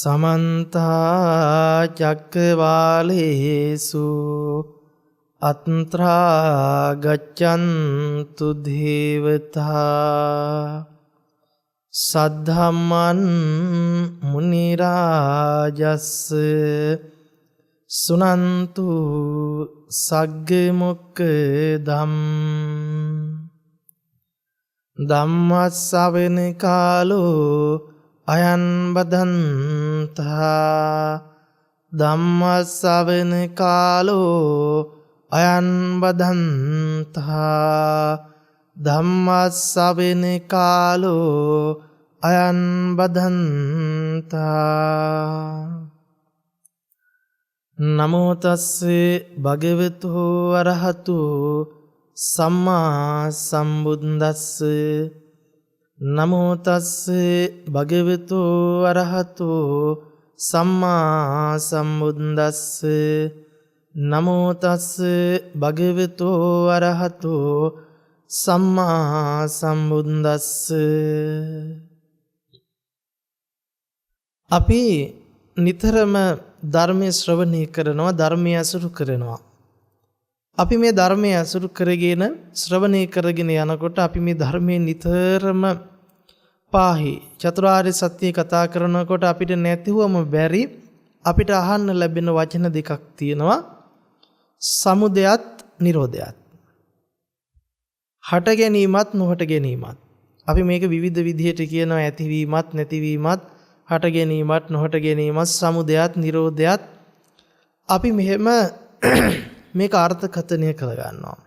සමන්ත චක්කවාලේසු අත්‍රා ගච්ඡන්තු දේවතා සද්ධම්මං මුනි රාජස්ස සුනන්තු සග්ග මොක්ඛදම් ධම්මස්සවෙන කාලෝ අයං බදන්තා ධම්මස්සවෙන කාලෝ අයං බදන්තා ධම්මස්සවෙන කාලෝ අයං බදන්තා නමෝ තස්සේ භගවතු අරහතු සම්මා සම්බුද්දස්ස නමෝ තස්සේ භගවතු අරහතු සම්මා සම්බුද්දස්ස නමෝ තස්සේ භගවතු අරහතු සම්මා සම්බුද්දස්ස. අපි නිතරම ධර්මයේ ශ්‍රවණය කරනවා, ධර්මයේ අසුරු කරනවා. අපි මේ ධර්මයේ අසුරු කරගෙන ශ්‍රවණය කරගෙන යනකොට අපි මේ ධර්මයේ නිතරම පාහි චතුරාර්ය සත්‍ය කතා කරනකොට අපිට නැතිවම බැරි අපිට අහන්න ලැබෙන වචන දෙකක් තියෙනවා. සමුදයත් නිරෝධයත්. හට ගැනීමත් නොහට ගැනීමත්. අපි මේක විවිධ විදිහට කියනවා. ඇතිවීමත් නැතිවීමත්, හට ගැනීමත් නොහට ගැනීමත්, සමුදයත් නිරෝධයත්. අපි මෙහෙම මේක අර්ථකථනය කරගන්නවා.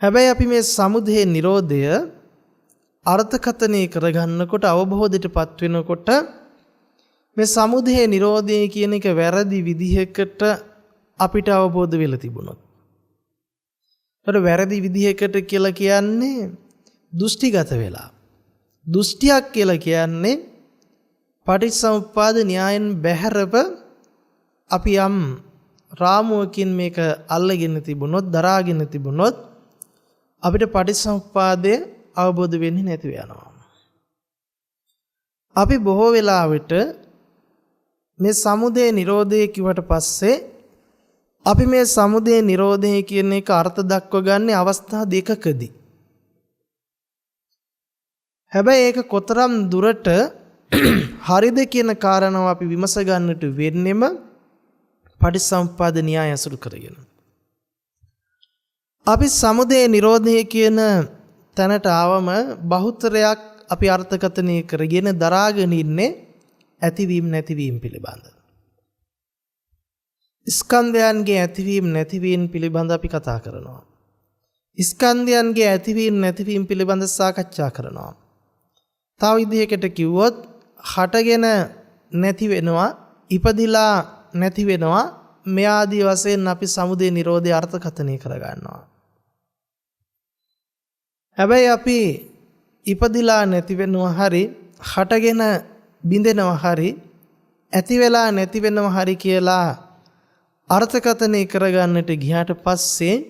හැබැයි අපි මේ සමුදය නිරෝධය අර්ථකථනය කරගන්නකොට, අවබෝධයටපත් වෙනකොට මේ සමුදය නිරෝධය කියන එක වැරදි විදිහකට අපිට අවබෝධ වෙලා තිබුණොත්. ඒතර වැරදි විදිහකට කියලා කියන්නේ දෘෂ්ටිගත වෙලා. දෘෂ්ටියක් කියලා කියන්නේ පටිච්චසමුප්පාද න්‍යායෙන් බැහැරව අපි යම් රාමුවකින් මේක අල්ලගෙන තිබුණොත්, දරාගෙන තිබුණොත් අපිට පටිච්චසමුප්පාදය අවබෝධ වෙන්නේ නැතිව යනවා. අපි බොහෝ වෙලාවට මේ සමුදය නිරෝධය කිව්වට පස්සේ අපි මේ සමුදය නිරෝධය කියන එක අර්ථ දක්ව ගන්න අවස්ථා දෙකකදී. හැබැයි ඒක කොතරම් දුරට හරිද කියන කාරණාව අපි විමස ගන්නට වෙන්නෙම පටිච්චසමුප්පාද න්‍යාය අසුරු කරගෙන. අපි සමුදය නිරෝධය කියන තැනට ආවම බහුතරයක් අපි අර්ථකථනය කරගෙන දරාගෙන ඉන්නේ ඇතිවීම නැතිවීම පිළිබඳ. ස්කන්ධයන්ගේ ඇතිවීම නැතිවීම පිළිබඳ අපි කතා කරනවා. ස්කන්ධයන්ගේ ඇතිවීම නැතිවීම පිළිබඳ සාකච්ඡා කරනවා. තව විදිහකට කිව්වොත් හටගෙන නැති වෙනවා, ඉපදිලා නැති වෙනවා. මේ ආදී වශයෙන් අපි සමුදය නිරෝධය අර්ථකථනය කරගන්නවා. හැබැයි අපි ඉපදිලා නැති වෙනවා හරි, හටගෙන බිඳෙනවා හරි, ඇති වෙලා නැති වෙනවා හරි කියලා අර්ථකථනය කරගන්නට ගියාට පස්සේ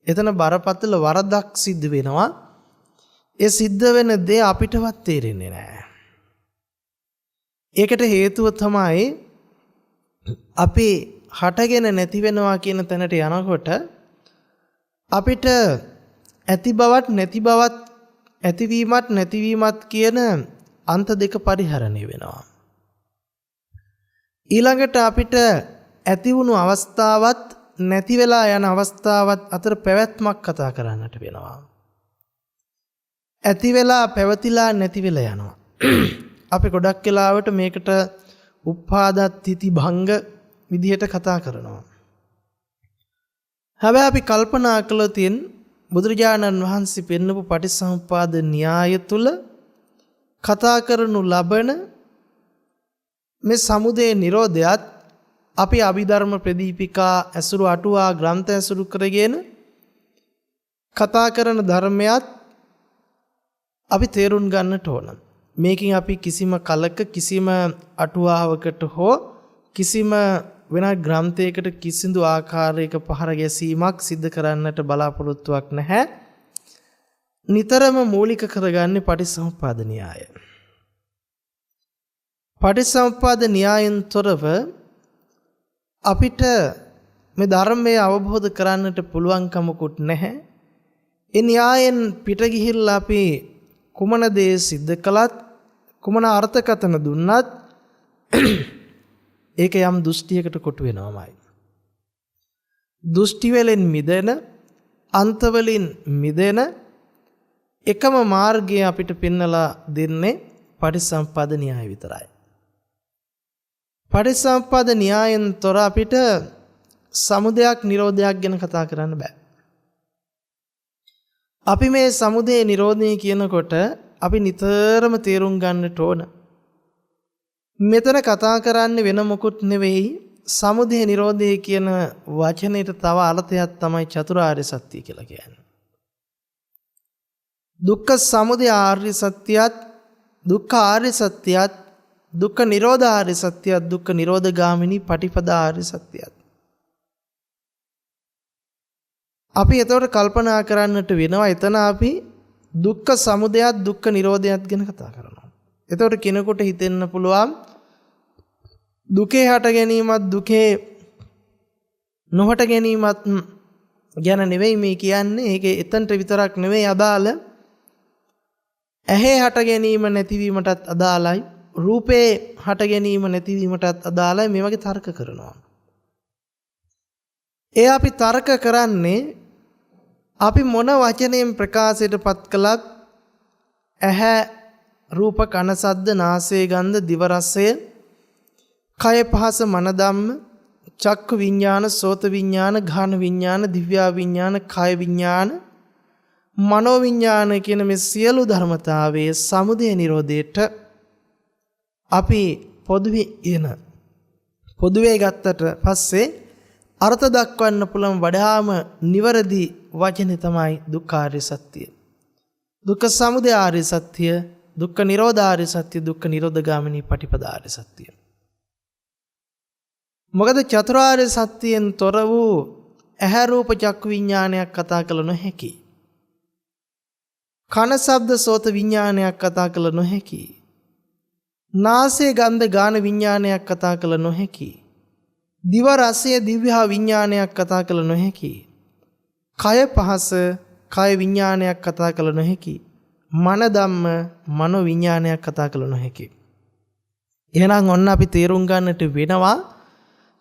එතන බරපතල වරදක් සිද්ධ වෙනවා. ඒ සිද්ධ වෙන දේ අපිටවත් තේරෙන්නේ නැහැ. ඒකට හේතුව තමයි අපි හටගෙන නැති වෙනවා කියන තැනට යනකොට අපිට ඇති බවත් නැති බවත්, ඇතිවීමත් නැතිවීමත් කියන අන්ත දෙක පරිහරණය වෙනවා. ඊළඟට අපිට ඇති වුණු අවස්ථාවත් නැති වෙලා යන අවස්ථාවත් අතර පැවැත්මක් කතා කරන්නට වෙනවා. ඇති වෙලා පැවතිලා නැති වෙලා යනවා. අපි ගොඩක් වෙලාවට මේකට උප්පාදත්‍ත්‍ති භංග විදිහට කතා කරනවා. හැබැයි අපි කල්පනා කළොත් බුදුරජාණන් වහන්සේ පෙන්වපු පටිච්චසමුප්පාද න්‍යාය තුල කතා කරනු ලබන මේ සමුදය නිරෝධයත් අපි අභිධර්ම ප්‍රදීපිකා ඇසුරු අටුවා ග්‍රන්ථ ඇසුරු කරගෙන කතා කරන ධර්මයක් අපි තේරුම් ගන්නට ඕන. මේකෙන් අපි කිසිම කලක කිසිම අටුවාවකට හෝ කිසිම වෙනත් ග්‍රන්ථයකට කිසිදු ආකාරයක පහර ගැසීමක් සිදු කරන්නට බලාපොරොත්තුවක් නැහැ. නිතරම මූලික කරගන්නේ පටිච්චසමුප්පාද න්‍යාය. පටිච්චසමුප්පාද න්‍යායෙන් තොරව අපිට මේ ධර්මය අවබෝධ කරන්නට පුළුවන්කමකුත් නැහැ. ඒ න්‍යායෙන් පිට ගිහිල්ලා අපි කුමන දේ සිද්ධ කළත් කුමන අර්ථකථන දුන්නත් ඒක යම් දෘෂ්ටියකට කොටු වෙනවමයි. දෘෂ්ටි වලින් මිදෙන, අන්ත වලින් මිදෙන එකම මාර්ගය අපිට පෙන්වලා දෙන්නේ පටිච්චසමුප්පාද න්‍යාය විතරයි. පටිච්චසමුප්පාද න්‍යායෙන් තොර අපිට සමුදයක් නිරෝධයක් ගැන කතා කරන්න බෑ. අපි මේ සමුදය නිරෝධය කියනකොට අපි නිතරම තේරුම් ගන්නට ඕන. මෙතන කතා කරන්නේ වෙන මොකුත් නෙවෙයි. සමුදය නිරෝධය කියන වචනේට තව අර්ථයක් තමයි චතුරාර්ය සත්‍ය කියලා කියන්නේ. දුක්ඛ සමුදය ආර්ය සත්‍යයත්, දුක්ඛ ආර්ය සත්‍යයත්, දුක්ඛ නිරෝධ ආර්ය සත්‍යයත්, දුක්ඛ නිරෝධ ගාමිනී පටිපදා ආර්ය සත්‍යයත්. අපි එතකොට කල්පනා කරන්නට වෙනවා එතන අපි දුක්ඛ සමුදයත් දුක්ඛ නිරෝධයත් ගැන කතා කරනවා. එතකොට කෙනෙකුට හිතෙන්න පුළුවන් දුකේ හට ගැනීමත් දුකේ නොහට ගැනීමත් ගැන නෙවෙයි මේ කියන්නේ. ඒක එතනට විතරක් නෙවෙයි අදාළ. ඇහි හට ගැනීම නැතිවීමටත් අදාළයි. රූපේ හට ගැනීම නැතිවීමටත් අදාළයි. මේ වගේ තර්ක කරනවා. ඒ අපි තර්ක කරන්නේ අපි මොන වචනයෙන් ප්‍රකාශයටපත් කළත් ඇහැ, රූප, කන, ශබ්ද, නාසය, ගන්ධ, දිව රසය, කය පහස, මන ධම්ම, චක්ක විඥාන, සෝත විඥාන, ගාන විඥාන, දිව්‍යා විඥාන, කය විඥාන, මනෝ විඥාන කියන මේ සියලු ධර්මතාවයේ සමුදය නිරෝධයට අපි පොදුවේ ගත්තට පස්සේ අර්ථ දක්වන්න පුළුවන් වඩාම නිවැරදි වචනේ තමයි දුක්ඛාර්ය සත්‍ය. දුක්ඛ සමුදය ආර්ය සත්‍ය, දුක්ඛ නිරෝධ ආර්ය සත්‍ය, දුක්ඛ නිරෝධ ගාමිනී පටිපදා ආර්ය සත්‍ය. මොකද චතුරාර්ය සත්‍යයෙන් තොර වූ ඇහැ රූප චක්කු විඥානයක් කතා කළ නොහැකි. කන ශබ්ද සෝත විඥානයක් කතා කළ නොහැකි. නාසය ගන්ධ ගාන විඥානයක් කතා කළ නොහැකි. දිව රසය දිව්‍යා විඥානයක් කතා කළ නොහැකි. කය පහස කය විඥානයක් කතා කළ නොහැකි. මන ධම්ම මනෝ විඥානයක් කතා කළ නොහැකි. එහෙනම් ඔන්න අපි තේරුම් ගන්නට වෙනවා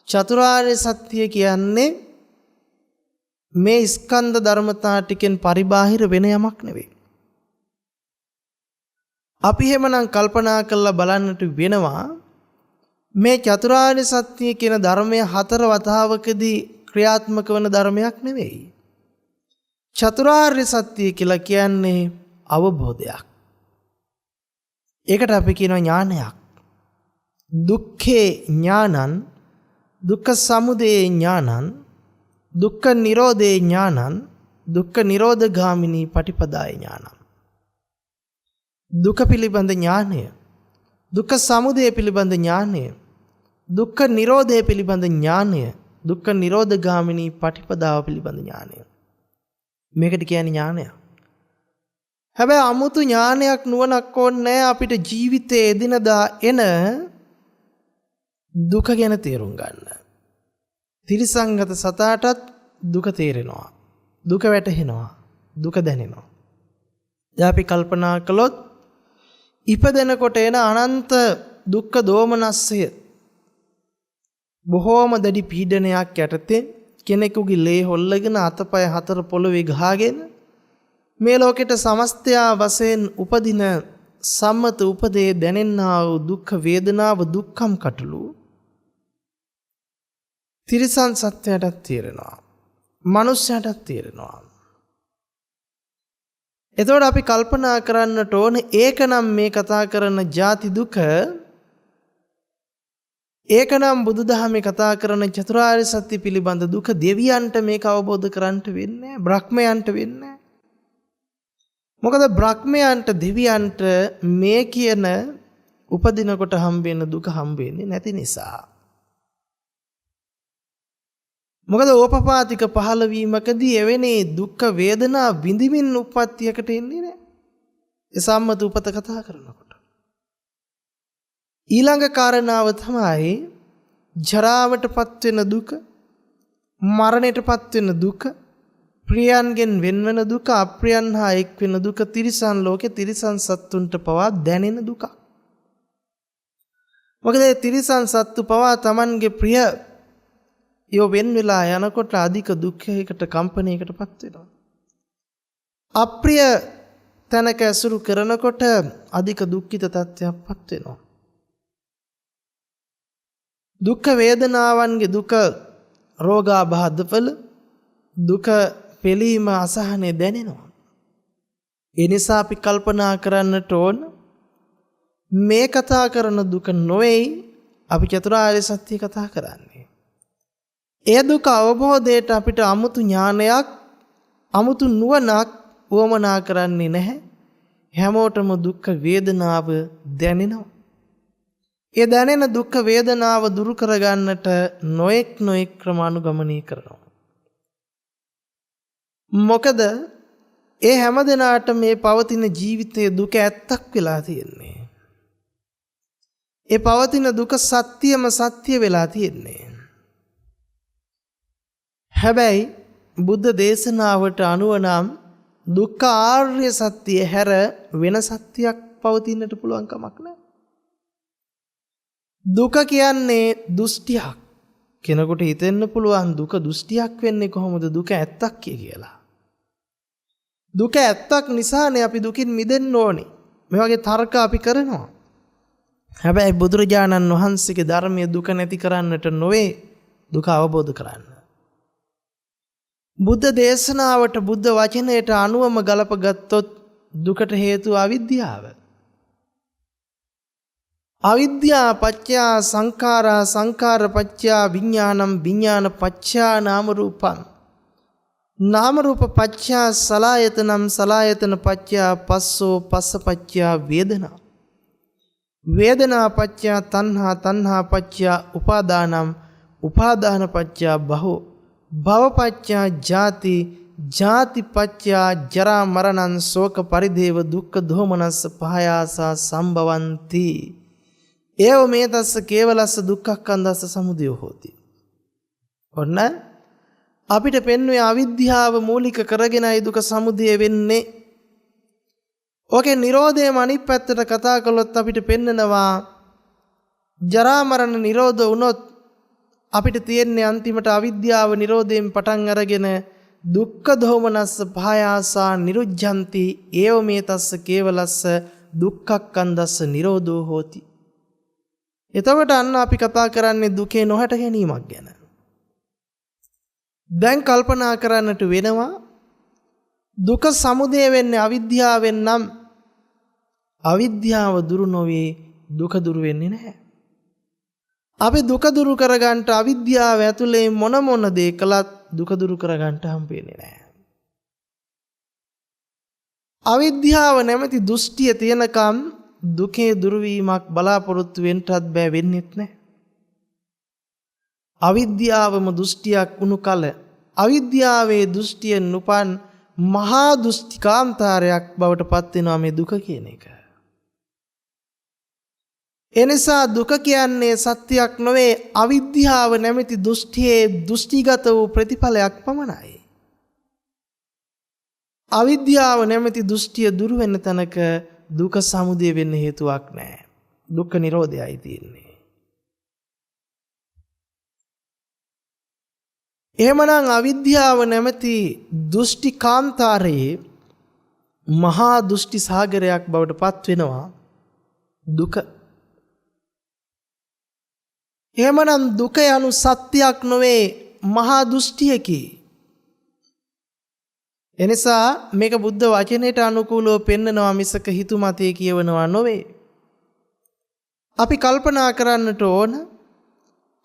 චතුරාර්ය සත්‍ය කියන්නේ මේ ස්කන්ධ ධර්මතා ටිකෙන් පරිබාහිර වෙන යමක් නෙවෙයි. අපි එහෙමනම් කල්පනා කරලා බලන්නට වෙනවා මේ චතුරාර්ය සත්‍ය කියන ධර්මය 4 වතාවකදී ක්‍රියාත්මක වන ධර්මයක් නෙවෙයි. චතුරාර්ය සත්‍ය කියලා කියන්නේ අවබෝධයක්. ඒකට අපි කියනවා ඥානයක්. දුක්ඛේ ඥානං, දුක්ඛ සමුදය ඥානං, දුක්ඛ නිරෝධේ ඥානං, දුක්ඛ නිරෝධ ගාමිනී පටිපදාය ඥානං. දුක පිළිබඳ ඥානය, දුක්ඛ සමුදය පිළිබඳ ඥානය, දුක්ඛ නිරෝධය පිළිබඳ ඥානය, දුක්ඛ නිරෝධ ගාමිනී පටිපදාව පිළිබඳ ඥානය. මේකට කියන්නේ ඥානයක්. හැබැයි 아무තු ඥානයක් නුවණක් ඕනේ අපිට ජීවිතයේ එදිනදා එන දුක ගැන තේරුම් ගන්න. තිරිසංගත සතාටත් දුක තේරෙනවා. දුක වැටහෙනවා. දුක දැනෙනවා. දැන් අපි කල්පනා කළොත් ඉපදෙනකොට එන අනන්ත දුක්ඛ දෝමනස්සය බොහෝම දැඩි පීඩනයක් යටතේ කෙනෙකුගේ ලේ හොල්ලගෙන අතපය 4 පොළවේ ගහගෙන මේ ලෝකෙට සමස්තයා වශයෙන් උපදින සම්මත උපදේ දැනෙන්නා වූ දුක්ඛ වේදනාව දුක්ඛම් කටළු තිරිසන් සත්‍යයටත් තේරෙනවා. මනුෂ්‍යයටත් තේරෙනවා. එතකොට අපි කල්පනා කරන්නට ඕනේ ඒකනම් මේ කතා කරන ජාති දුක, ඒකනම් බුදුදහමේ කතා කරන චතුරාර්ය සත්‍ය පිළිබඳ දුක දෙවියන්ට මේක අවබෝධ කරගන්න වෙන්නේ නැහැ, බ්‍රහ්මයන්ට වෙන්නේ නැහැ. මොකද බ්‍රහ්මයන්ට දෙවියන්ට මේ කියන උපදිනකොට හම්බෙන දුක හම්බෙන්නේ නැති නිසා. මොකද ඕපපාතික පහළ වීමකදී එවැනි දුක්ඛ වේදනා විඳිමින් උප්පත්තියකට එන්නේ නැහැ. ඒ සම්මත උපත කතා කරනකොට. ඊළඟ කාරණාව තමයි ජරාවටපත් වෙන දුක, මරණයටපත් වෙන දුක, ප්‍රියයන්ගෙන් වෙන්වන දුක, අප්‍රියයන් හා එක් වෙන දුක, තිරිසන් ලෝකේ තිරිසන් සත්තුන්ට පවා දැනෙන දුක. මොකද ඒ තිරිසන් සත්තු පවා Tamanගේ ප්‍රිය යෝ වෙන් වෙලා යනකොට අධික දුක්ඛයකට කම්පණයකටපත් වෙනවා. අප්‍රිය තැනක ඇසුරු කරනකොට අධික දුක්ඛිත තත්ත්වයක්පත් වෙනවා. දුක් වේදනාවන්ගේ දුක, රෝගාබාධවල දුක, පිළීම, අසහනෙ දැනෙනවා. ඒ නිසා අපි කල්පනා කරන්නට ඕන මේ කතා කරන දුක නොවේයි අපි චතුරාර්ය සත්‍ය කතා කරන්නේ. ඒ දුක අවබෝධයට අපිට 아무තු ඥානයක්, 아무තු නුවණක් වමනා කරන්නේ නැහැ. හැමෝටම දුක් වේදනාව දැනෙනවා. ඒ දැනෙන දුක් වේදනාව දුරු කරගන්නට නොඑක් ක්‍රම අනුගමනය කරනවා. මොකද ඒ හැම දිනාට මේ පවතින ජීවිතයේ දුක ඇත්තක් වෙලා තියෙන්නේ. ඒ පවතින දුක සත්‍යම සත්‍ය වෙලා තියෙන්නේ. හැබැයි බුද්ධ දේශනාවට අනුව නම් දුක්ඛ ආර්ය සත්‍ය හැර වෙන සත්‍යයක් පවතින්නට පුළුවන් කමක් නැහැ. දුක කියන්නේ දෘෂ්ටියක්. කෙනෙකුට හිතෙන්න පුළුවන් දුක දෘෂ්ටියක් වෙන්නේ කොහොමද? දුක ඇත්තක් කියලා. දුක ඇත්තක් නිසානේ අපි දුකින් මිදෙන්න ඕනේ. මේ වගේ තර්ක අපි කරනවා. හැබැයි බුදුරජාණන් වහන්සේගේ ධර්මයේ දුක නැති කරන්නට නොවේ, දුක අවබෝධ කරන්න. බුද්ධ දේශනාවට, බුද්ධ වචනයට අනුවම ගලපගත්තොත් දුකට හේතුව අවිද්‍යාව. අවිද්‍යා පච්චා සංඛාරා, සංඛාර පච්චා විඥානම්, විඥාන පච්චා නාම රූපං, නාම රූප පච්චා සලආයතනම්, සලආයතන පච්චා පස්සෝ, පස්ස පච්චා වේදනා, වේදනා පච්චා තණ්හා, තණ්හා පච්චා උපාදානම්, උපාදාන පච්චා භවෝ, භව පච්චා ජාති, ජාති පච්චා ජරා මරණං, ශෝක පරිදේව දුක්ඛ දෝමනස්ස පහයාසා සම්භවಂತಿ. ඒව මේ තස්ස කේවලස්ස දුක්ඛක්ඛන්දස්ස සමුදය හෝති. ඔන්න අපිට පෙන්වේ අවිද්‍යාව මූලික කරගෙනයි දුක සමුදය වෙන්නේ. ඕකේ නිරෝධයම අනිත් පැත්තට කතා කළොත් අපිට පෙන්නනවා ජරා මරණ නිරෝධ වුණොත් අපිට තියෙන්නේ අන්තිමට අවිද්‍යාව නිරෝධයෙන් පටන් අරගෙන දුක්ඛ දෝමනස්ස පහයාසා නිරුද්ධಂತಿ. ඒව මේ තස්ස කේවලස්ස දුක්ඛක්ඛන්දස්ස නිරෝධෝ හෝති. එතකොට අන්න අපි කතා කරන්නේ දුකේ නොහැට ගැනීමක් ගැන. දැන් කල්පනා කරන්නට වෙනවා දුක සමුදය වෙන්නේ අවිද්‍යාවෙන් නම් අවිද්‍යාව දුරු නොවේ, දුක දුරු වෙන්නේ නැහැ. අපි දුක දුරු කරගන්න අවිද්‍යාව ඇතුලේ මොන දේ කළත් දුක දුරු කරගන්න හම්බෙන්නේ නැහැ. අවිද්‍යාව නැමැති දෘෂ්ටිය තියෙනකම් දුකේ දුරවීමක් බලාපොරොත්තු වෙන්නත් බෑ, වෙන්නේත් නැහැ. අවිද්‍යාවම දෘෂ්ටියක් වුණු කල අවිද්‍යාවේ දෘෂ්ටියෙන් උපන් මහා දෘෂ්ටිකාන්තාරයක් බවට පත් වෙනවා මේ දුක කියන එක. එනිසා දුක කියන්නේ සත්‍යයක් නොවේ, අවිද්‍යාව නැමැති දෘෂ්ටියේ දෘෂ්ටිගත වූ ප්‍රතිඵලයක් පමණයි. අවිද්‍යාව නැමැති දෘෂ්ටිය දුරු වෙන තැනක දුක සමුදය වෙන්න හේතුවක් නැහැ. දුක්ඛ නිරෝධයයි තියෙන්නේ. එහෙමනම් අවිද්‍යාව නැමැති දෘෂ්ටි කාන්තාරයේ මහා දෘෂ්ටි සාගරයක් බවට පත් වෙනවා දුක. එහෙමනම් දුක යනු සත්‍යයක් නොවේ, මහා දෘෂ්ටියකි. එනිසා මේක බුද්ධ වචනයට අනුකූලව පෙන්නනවා මිසක හිතුමතේ කියවනවා නොවේ. අපි කල්පනා කරන්නට ඕන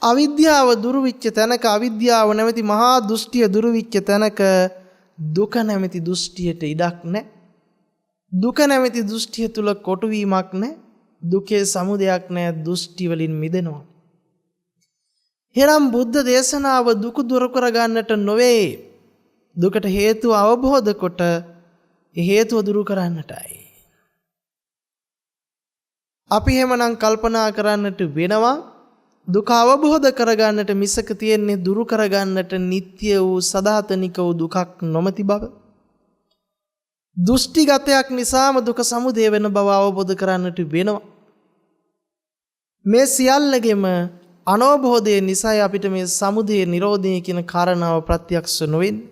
අවිද්‍යාව දුරු වෙච්ච තැනක, අවිද්‍යාව නැමැති මහා දෘෂ්ටිය දුරු වෙච්ච තැනක දුක නැමැති දෘෂ්ටියට ඉඩක් නැහැ. දුක නැමැති දෘෂ්ටිය තුල කොටුවීමක් නැහැ. දුකේ සමුදයක් නැහැ. දෘෂ්ටි වලින් මිදෙනවා. එහෙනම් බුද්ධ දේශනාව දුක දුරු කර ගන්නට නොවේ, දුකට හේතුව අවබෝධ කොට ඒ හේතුව දුරු කරන්නටයි. අපි එහෙමනම් කල්පනා කරන්නට වෙනවා දුක අවබෝධ කරගන්නට මිසක තියෙන්නේ දුරු කරගන්නට නිට්ටය වූ සදාතනික වූ දුකක් නොමැති බව. දෘෂ්ටිගතයක් නිසාම දුක සමුදය වෙන බව අවබෝධ කරන්නට වෙනවා. මේ සියල්ලගෙම අනවබෝධය නිසායි අපිට මේ සමුදය නිරෝධය කියන කාරණාව ප්‍රත්‍යක්ෂ නොවෙන්නේ.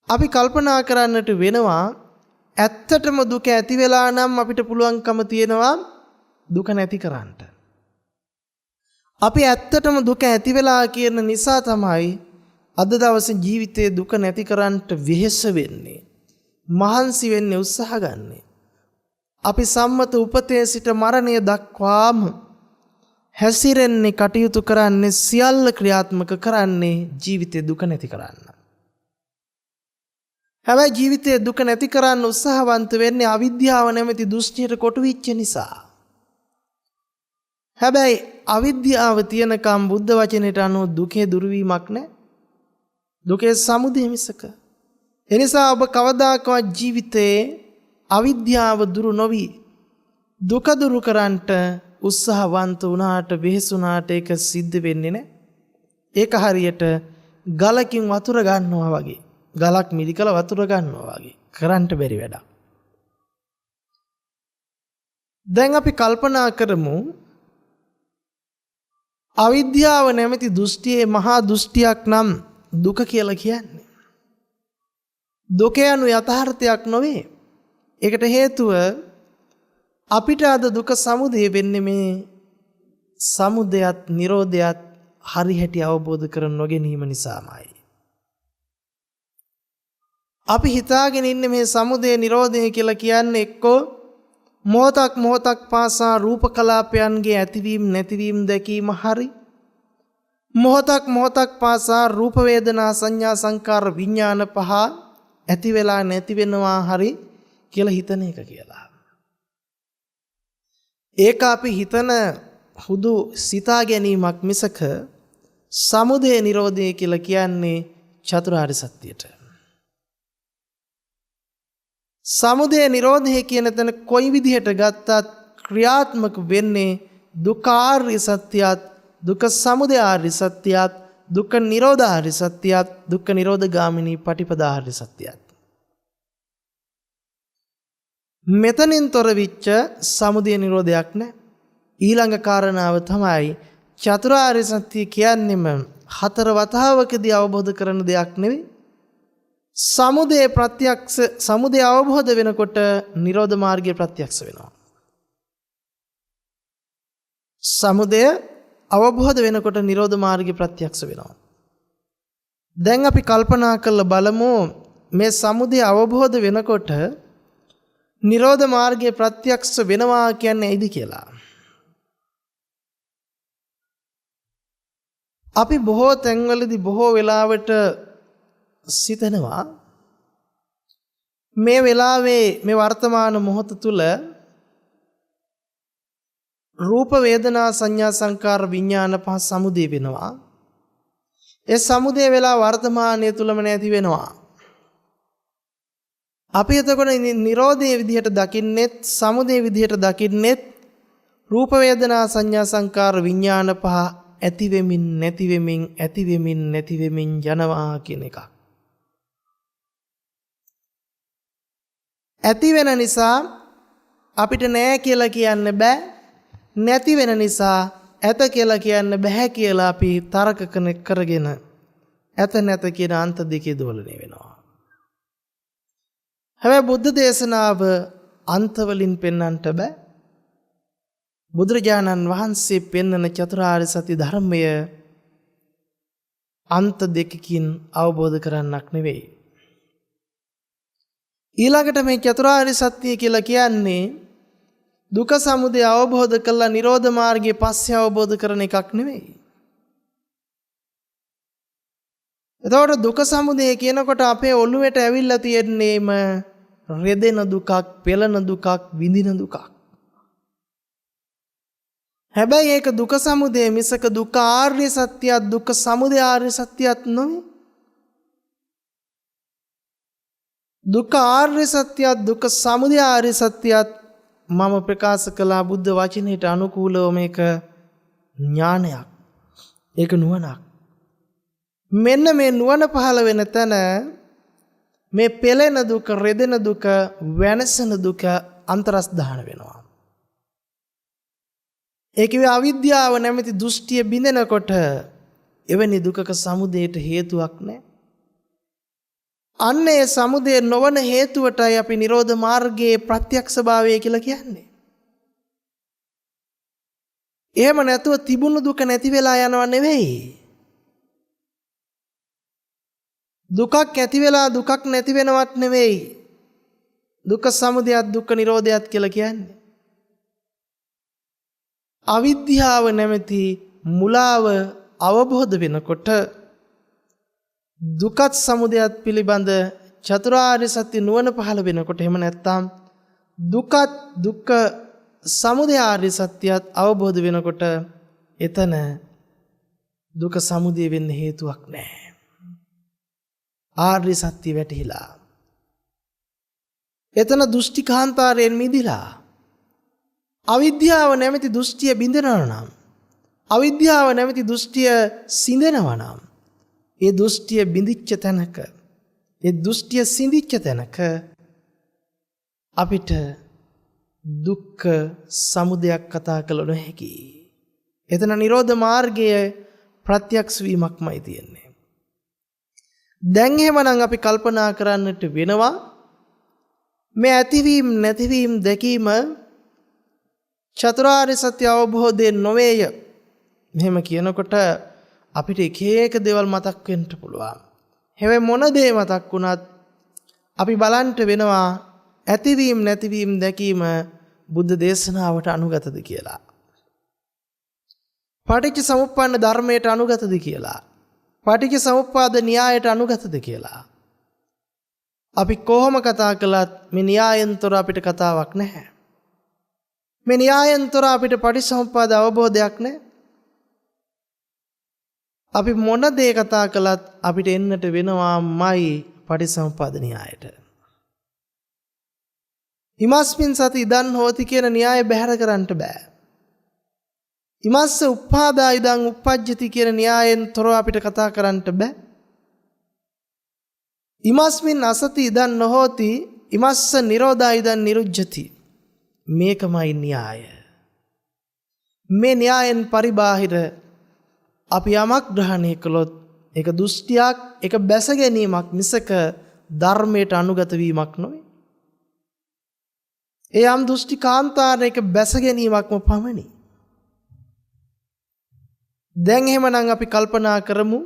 අපි කල්පනා කරන්නට වෙනවා ඇත්තටම දුක ඇති වෙලා නම් අපිට පුළුවන්කම තියෙනවා දුක නැති කරන්නට. අපි ඇත්තටම දුක ඇති වෙලා කියන නිසා තමයි අද දවසේ ජීවිතයේ දුක නැති කරන්නට වෙහෙස වෙන්නේ. මහන්සි වෙන්නේ උත්සාහ ගන්නෙ. අපි සම්මත උපතේ සිට මරණය දක්වාම හැසිරෙන්නේ කටයුතු කරන්නේ සියල්ල ක්‍රියාත්මක කරන්නේ ජීවිතයේ දුක නැති කරන්න. හැබැයි ජීවිතයේ දුක නැති කරන්න උත්සාහවන්ත වෙන්නේ අවිද්‍යාව නැමැති දෘෂ්ටියට කොටු වෙච්ච නිසා. හැබැයි අවිද්‍යාව තියනකම් බුද්ධ වචනයට අනුව දුකේ දුරවීමක් නැහැ. දුකේ සමුදය මිසක. එනිසා ඔබ කවදාකවත් ජීවිතයේ අවිද්‍යාව දුරු නොවි දුක දුරු කරන්නට උත්සාහවන්ත වුණාට වෙහෙසුණාට ඒක සිද්ධ වෙන්නේ නැහැ. ඒක හරියට ගලකින් වතුර ගන්නවා වගේ. ගලක් මිරිකල වතුර ගන්නවා වගේ. කරන්නට බැරි වැඩක්. දැන් අපි කල්පනා කරමු අවිද්‍යාව නැමැති දෘෂ්ටියේ මහා දෘෂ්ටියක් නම් දුක කියලා කියන්නේ. දුක යනු යථාර්ථයක් නොවේ. ඒකට හේතුව අපිට අද දුක සමුදය වෙන්නේ මේ සමුදයත් නිරෝධයත් හරි හැටි අවබෝධ කර නොගැනීම නිසාමයි. අපි හිතාගෙන ඉන්නේ මේ සමුදය නිරෝධය කියලා කියන්නේ එක්කෝ මොහොතක් පාසා රූප කලාපයන්ගේ ඇතිවීම නැතිවීම දැකීම හරි. මොහොතක් පාසා රූප වේදනා සංඥා සංකාර විඥාන පහ ඇති වෙලා නැති වෙනවා හරි කියලා හිතන එක කියලා. ඒක අපි හිතන හුදු සිතා ගැනීමක් මිසක සමුදය නිරෝධය කියලා කියන්නේ චතුරාර්ය සත්‍යයට. සමුදය නිරෝධය කියන තැන කොයි විදිහට ගත්තත් ක්‍රියාත්මක වෙන්නේ දුක්ඛාර්ය සත්‍යයත් දුක්ඛ සමුදය ආර්ය සත්‍යයත් දුක්ඛ නිරෝධ ආර්ය සත්‍යයත් දුක්ඛ නිරෝධ ගාමිනී පටිපදා ආර්ය සත්‍යයත්. මෙතනින් තොර විච්ච සමුදය නිරෝධයක් නැහැ. ඊළඟ කාරණාව තමයි චතුරාර්ය සත්‍ය කියන්නේම හතර වතාවකදී අවබෝධ කරන දෙයක් නෙවෙයි. සමුදය අවබෝධ වෙනකොට නිරෝධ මාර්ගය ප්‍රත්‍යක්ෂ වෙනවා. සමුදය අවබෝධ වෙනකොට නිරෝධ මාර්ගය ප්‍රත්‍යක්ෂ වෙනවා. දැන් අපි කල්පනා කරලා බලමු මේ සමුදය අවබෝධ වෙනකොට නිරෝධ මාර්ගය ප්‍රත්‍යක්ෂ වෙනවා කියන්නේ ඇයිද කියලා. අපි බොහෝ තැන්වලදී බොහෝ වෙලාවට සිතනවා මේ වෙලාවේ මේ වර්තමාන මොහොත තුල රූප වේදනා සංඥා සංකාර විඥාන පහ සමුදය වෙනවා. ඒ සමුදය වෙලා වර්තමානයේ තුලම නැති වෙනවා. අපි එතකොට නිරෝධයේ විදිහට දකින්නෙත් සමුදය විදිහට දකින්නෙත් රූප වේදනා සංඥා සංකාර විඥාන පහ ඇති වෙමින් නැති වෙමින් ඇති වෙමින් නැති වෙමින් යනවා කියන එක. ඇති වෙන නිසා අපිට නෑ කියලා කියන්න බෑ. නැති වෙන නිසා ඇත කියලා කියන්න බෑ කියලා අපි තර්ක කරගෙන ඇත නැත කියන අන්ත දෙකේ දෝලණය වෙනවා. හැබැයි බුද්ධ දේශනාව අන්ත වලින් පෙන්වන්නට බෑ. බුදුරජාණන් වහන්සේ පෙන්වන චතුරාර්ය සත්‍ය ධර්මය අන්ත දෙකකින් අවබෝධ කරන්නක් නෙවෙයි. ඊළඟට මේ චතුරාර්ය සත්‍ය කියලා කියන්නේ දුක සමුදය අවබෝධ කළා නිරෝධ මාර්ගයේ පස්සේ අවබෝධ කරන එකක් නෙවෙයි. එතකොට දුක සමුදය කියනකොට අපේ ඔළුවට ඇවිල්ලා තියෙන්නේම රෙදෙන දුකක්, පෙළෙන දුකක්, විඳින දුකක්. හැබැයි ඒක දුක සමුදය මිසක දුක ආර්ය සත්‍යයත් දුක සමුදය ආර්ය සත්‍යයත් නෙවෙයි. දුක ආර්ය සත්‍යයත් දුක සමුදය ආර්ය සත්‍යයත් මම ප්‍රකාශ කළා බුද්ධ වචනයට අනුකූලව මේක ඥානයක්. ඒක නුවණක්. මෙන්න මේ නුවණ පහළ වෙන තැන මේ පෙළෙන දුක, රෙදෙන දුක, වෙනසන දුක අන්තරස්දාන වෙනවා. ඒ කිව්වේ අවිද්‍යාව නැමැති දෘෂ්ටිය බිඳෙනකොට එවැනි දුකක සමුදයට හේතුවක් නැහැ. අන්න ඒ සමුදය නොවන හේතුවටයි අපි නිරෝධ මාර්ගයේ ප්‍රත්‍යක්ෂභාවය කියලා කියන්නේ. එහෙම නැතුව තිබුණු දුක නැති වෙලා යනව නෙවෙයි. දුකක් ඇති වෙලා දුකක් නැති වෙනවත් නෙවෙයි. දුක්ඛ සමුදයත් දුක්ඛ නිරෝධයත් කියලා කියන්නේ. අවිද්‍යාව නැමැති මුලාව අවබෝධ වෙනකොට දුකත් සමුදයත් පිළිබඳ චතුරාර්ය සත්‍ය නුවණ පහළ වෙනකොට එහෙම නැත්නම් දුකත් දුක්ඛ සමුදය ආර්ය සත්‍යයත් අවබෝධ වෙනකොට එතන දුක සමුදය වෙන්න හේතුවක් නැහැ. ආර්ය සත්‍ය වැටහිලා. එතන දෘෂ්ටිකාන්තාරයෙන් මිදිලා. අවිද්‍යාව නැමැති දෘෂ්ටිය බිඳෙනවා නම්, අවිද්‍යාව නැමැති දෘෂ්ටිය සිඳෙනවා නම්, ඒ දෘෂ්ටිය බිඳිච්ච තැනක, ඒ දෘෂ්ටිය සිඳිච්ච තැනක අපිට දුක්ඛ සමුදයක් කතා කළ නොහැකි. එතන නිරෝධ මාර්ගයේ ප්‍රත්‍යක්ෂ වීමක්මයි තියෙන්නේ. දැන් එහෙමනම් අපි කල්පනා කරන්නට වෙනවා මේ ඇතිවීම නැතිවීම දැකීම චතුරාර්ය සත්‍ය අවබෝධයෙන් නොවේය. මෙහෙම කියනකොට අපිට එක එක දේවල් මතක් වෙන්න පුළුවන්. හැබැයි මොන දේ මතක් වුණත් අපි බලන්න වෙනවා ඇතිවීම නැතිවීම දැකීම බුද්ධ දේශනාවට අනුගතද කියලා. පටිච්ච සමුප්පන්න ධර්මයට අනුගතද කියලා. පටිච්ච සමුප්පාද න්‍යායට අනුගතද කියලා. අපි කොහොම කතා කළත් මේ න්‍යායෙන්තර අපිට කතාවක් නැහැ. මේ න්‍යායෙන්තර අපිට පටිච්චසමුප්පාද අවබෝධයක් නැහැ. අපි මොන දේ කතා කළත් අපිට එන්නට වෙනවාමයි පටිච්චසමුප්පාද න්‍යායට. ඉමස්මින් සති ඉදන් හෝති කියන න්‍යාය බැහැර කරන්න බෑ. ඉමස්ස උප්පාදා ඉදන් උප්පජ්ජති කියන න්‍යායෙන් තොරව අපිට කතා කරන්න බෑ. ඉමස්මින් අසති ඉදන් නොහෝති ඉමස්ස නිරෝධා ඉදන් නිරුජ්ජති. මේකමයි න්‍යාය. මේ න්‍යායෙන් පරිබාහිර අපි යමක් ග්‍රහණය කළොත් ඒක දෘෂ්ටියක්, ඒක බැස ගැනීමක් මිසක ධර්මයට අනුගත වීමක් නොවේ. ඒ යම් දෘෂ්ටි කාන්තාරයක බැස ගැනීමක්ම පමණි. දැන් එහෙමනම් අපි කල්පනා කරමු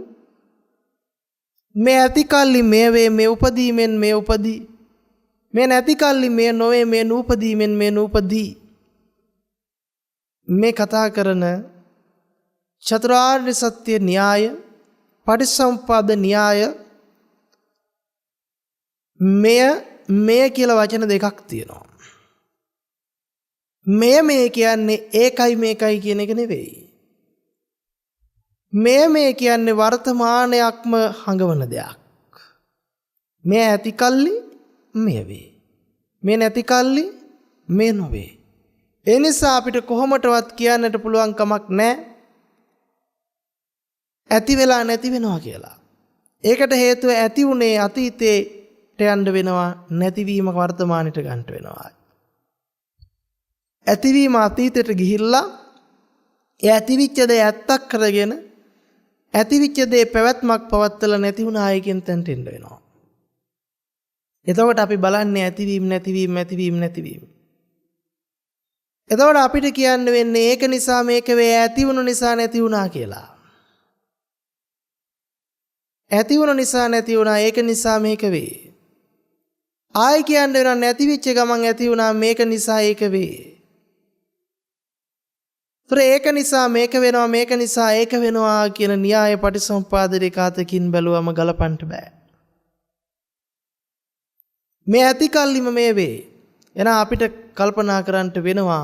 මේ ඇති කල්ලි මේ වේ, මේ උපදීමෙන් මේ උපදී, මේ නැති කල්ලි මේ නොවේ, මේ නූපදීමෙන් මේ නූපදී. මේ කතා කරන චතුරාර්ය සත්‍ය න්‍යාය, පටිච්චසමුප්පාද න්‍යාය, මෙය කියලා වචන දෙකක් තියෙනවා. මේ කියන්නේ ඒකයි මේකයි කියන එක නෙවෙයි. මේ කියන්නේ වර්තමානයක්ම හඟවන දෙයක්. මේ ඇති කල්ලි මේ වේ, මේ නැති කල්ලි මේ නොවේ. ඒ නිසා අපිට කොහොමටවත් කියන්නට පුළුවන් කමක් නැහැ ඇති වෙලා නැති වෙනවා කියලා. ඒකට හේතුව ඇති උනේ අතීතේට යන්න වෙනවා, නැතිවීම වර්තමානයට ගන්න වෙනවා. ඇතිවීම අතීතයට ගිහිල්ලා ඒ ඇතිවිච්ච දේ ඇත්තක් කරගෙන ඇතිවිච්ච දේ පැවැත්මක් පවත්තලා නැති වුණායි කියන තැනට එන්න වෙනවා. එතකොට අපි බලන්නේ ඇතිවීම නැතිවීම ඇතිවීම නැතිවීම. එතකොට අපිට කියන්න වෙන්නේ ඒක නිසා මේක වේ, ඇති වුණු නිසා නැති වුණා කියලා. ඇති වුණු නිසා නැති වුණා, ඒක නිසා මේක වේ. ආයි කියන්න වෙනවා නැතිවිච්ච ගමන් ඇති වුණා, මේක නිසා ඒක වේ. ඒක නිසා මේක වෙනවා, මේක නිසා ඒක වෙනවා කියන න්‍යාය පටිසම්පාද රේඛාතකින් බැලුවම ගලපන්න බෑ. මේ ඇති කල්ලිම මේ වේ. එහෙනම් අපිට කල්පනා කරන්න වෙනවා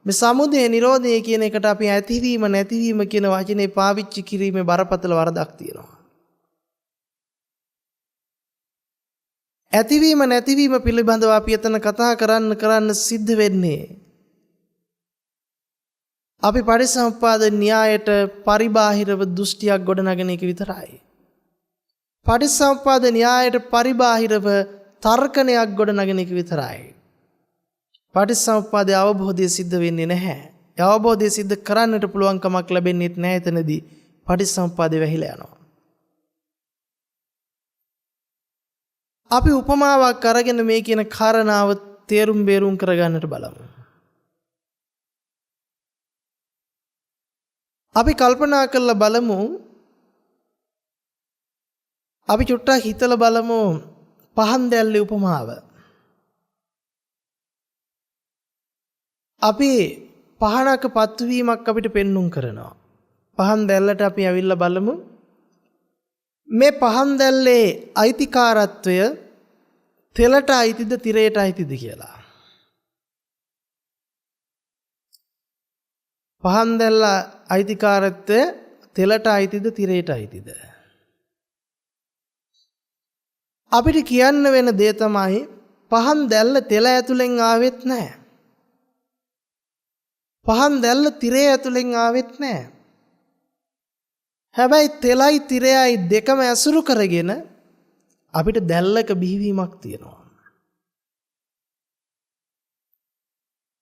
මේ සමුදය නිරෝධය කියන එකට අපි ඇතිවීම නැතිවීම කියන වචනේ පාවිච්චි කිරීමේ බරපතල වරදක් තියෙනවා. ඇතිවීම නැතිවීම පිළිබඳව අපි එතන කතා කරන්න සිද්ධ වෙන්නේ අපි පටිච්චසමුප්පාද න්‍යායට පරිබාහිරව දෘෂ්ටියක් ගොඩනගන එක විතරයි. පටිච්චසමුප්පාද න්‍යායට පරිබාහිරව තර්කණයක් ගොඩනගන එක විතරයි. පටිච්චසමුප්පාදයේ අවබෝධය සිද්ධ වෙන්නේ නැහැ. ඒ අවබෝධය සිද්ධ කරන්නට පුළුවන් කමක් ලැබෙන්නේ නැහැ. එතනදී පටිච්චසමුප්පාදේ වැහිලා යනවා. අපි උපමාවක් අරගෙන මේ කියන කාරණාව තේරුම් බේරුම් කරගන්නට බලමු. අපි කල්පනා කරලා බලමු. අපි චුට්ටක් හිතලා බලමු පහන් දැල්ලේ උපමාව. අපි පහනක පත්වීමක් අපිට පෙන්눔 කරනවා. පහන් දැල්ලට අපි ඇවිල්ලා බලමු. මේ පහන් දැල්ලේ අයිතිකාරත්වය තෙලට අයිතිද තිරයට අයිතිද කියලා. පහන් දැල්ල අයිතිකාරත්වය තෙලට අයිතිද තිරයට අයිතිද? අපිට කියන්න වෙන දේ තමයි පහන් දැල්ල තෙල ඇතුලෙන් ආවෙත් නැහැ. පහන් දැල්ල තිරය ඇතුලෙන් ආවෙත් නැහැ. හැබැයි තෙලයි තිරයයි දෙකම ඇසුරු කරගෙන අපිට දැල්ලක බිහිවීමක් තියෙනවා.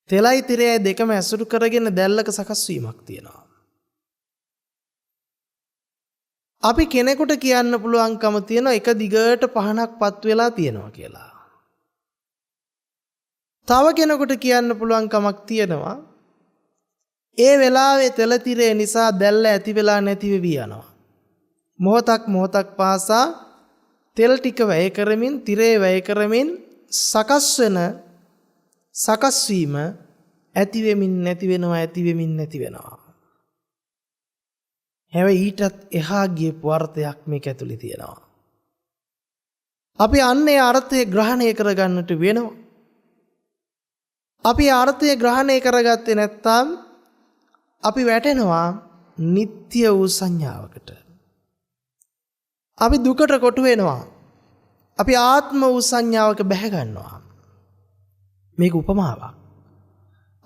තෙලයි තිරයයි දෙකම ඇසුරු කරගෙන දැල්ලක සකස් වීමක් තියෙනවා. අපි කෙනෙකුට කියන්න පුළුවන්කම තියෙනවා එක දිගට පහනක් පත් වෙලා තියෙනවා කියලා. තව කෙනෙකුට කියන්න පුළුවන් කමක් තියෙනවා ඒ වෙලාවේ තෙල තිරය නිසා දැල්ල ඇති වෙලා නැති වෙවි යනවා. මොහොතක් පාසා තෙල් ටික වැය කරමින් තිරය වැය කරමින් සකස් වීම ඇති වෙමින් නැති වෙනවා ඇති වෙමින් නැති වෙනවා. හැබැයි ඊටත් එහා ගියපු අර්ථයක් මේක ඇතුලේ තියෙනවා. අපි අන්නේ අර්ථය ග්‍රහණය කරගන්නට වෙනවා. අපි අර්ථය ග්‍රහණය කරගත්තේ නැත්නම් අපි වැටෙනවා නিত্য වූ සංඥාවකට. අපි දුකට කොටු වෙනවා. අපි ආත්ම වූ සංඥාවක බැහැ ගන්නවා. මේක උපමාවක්.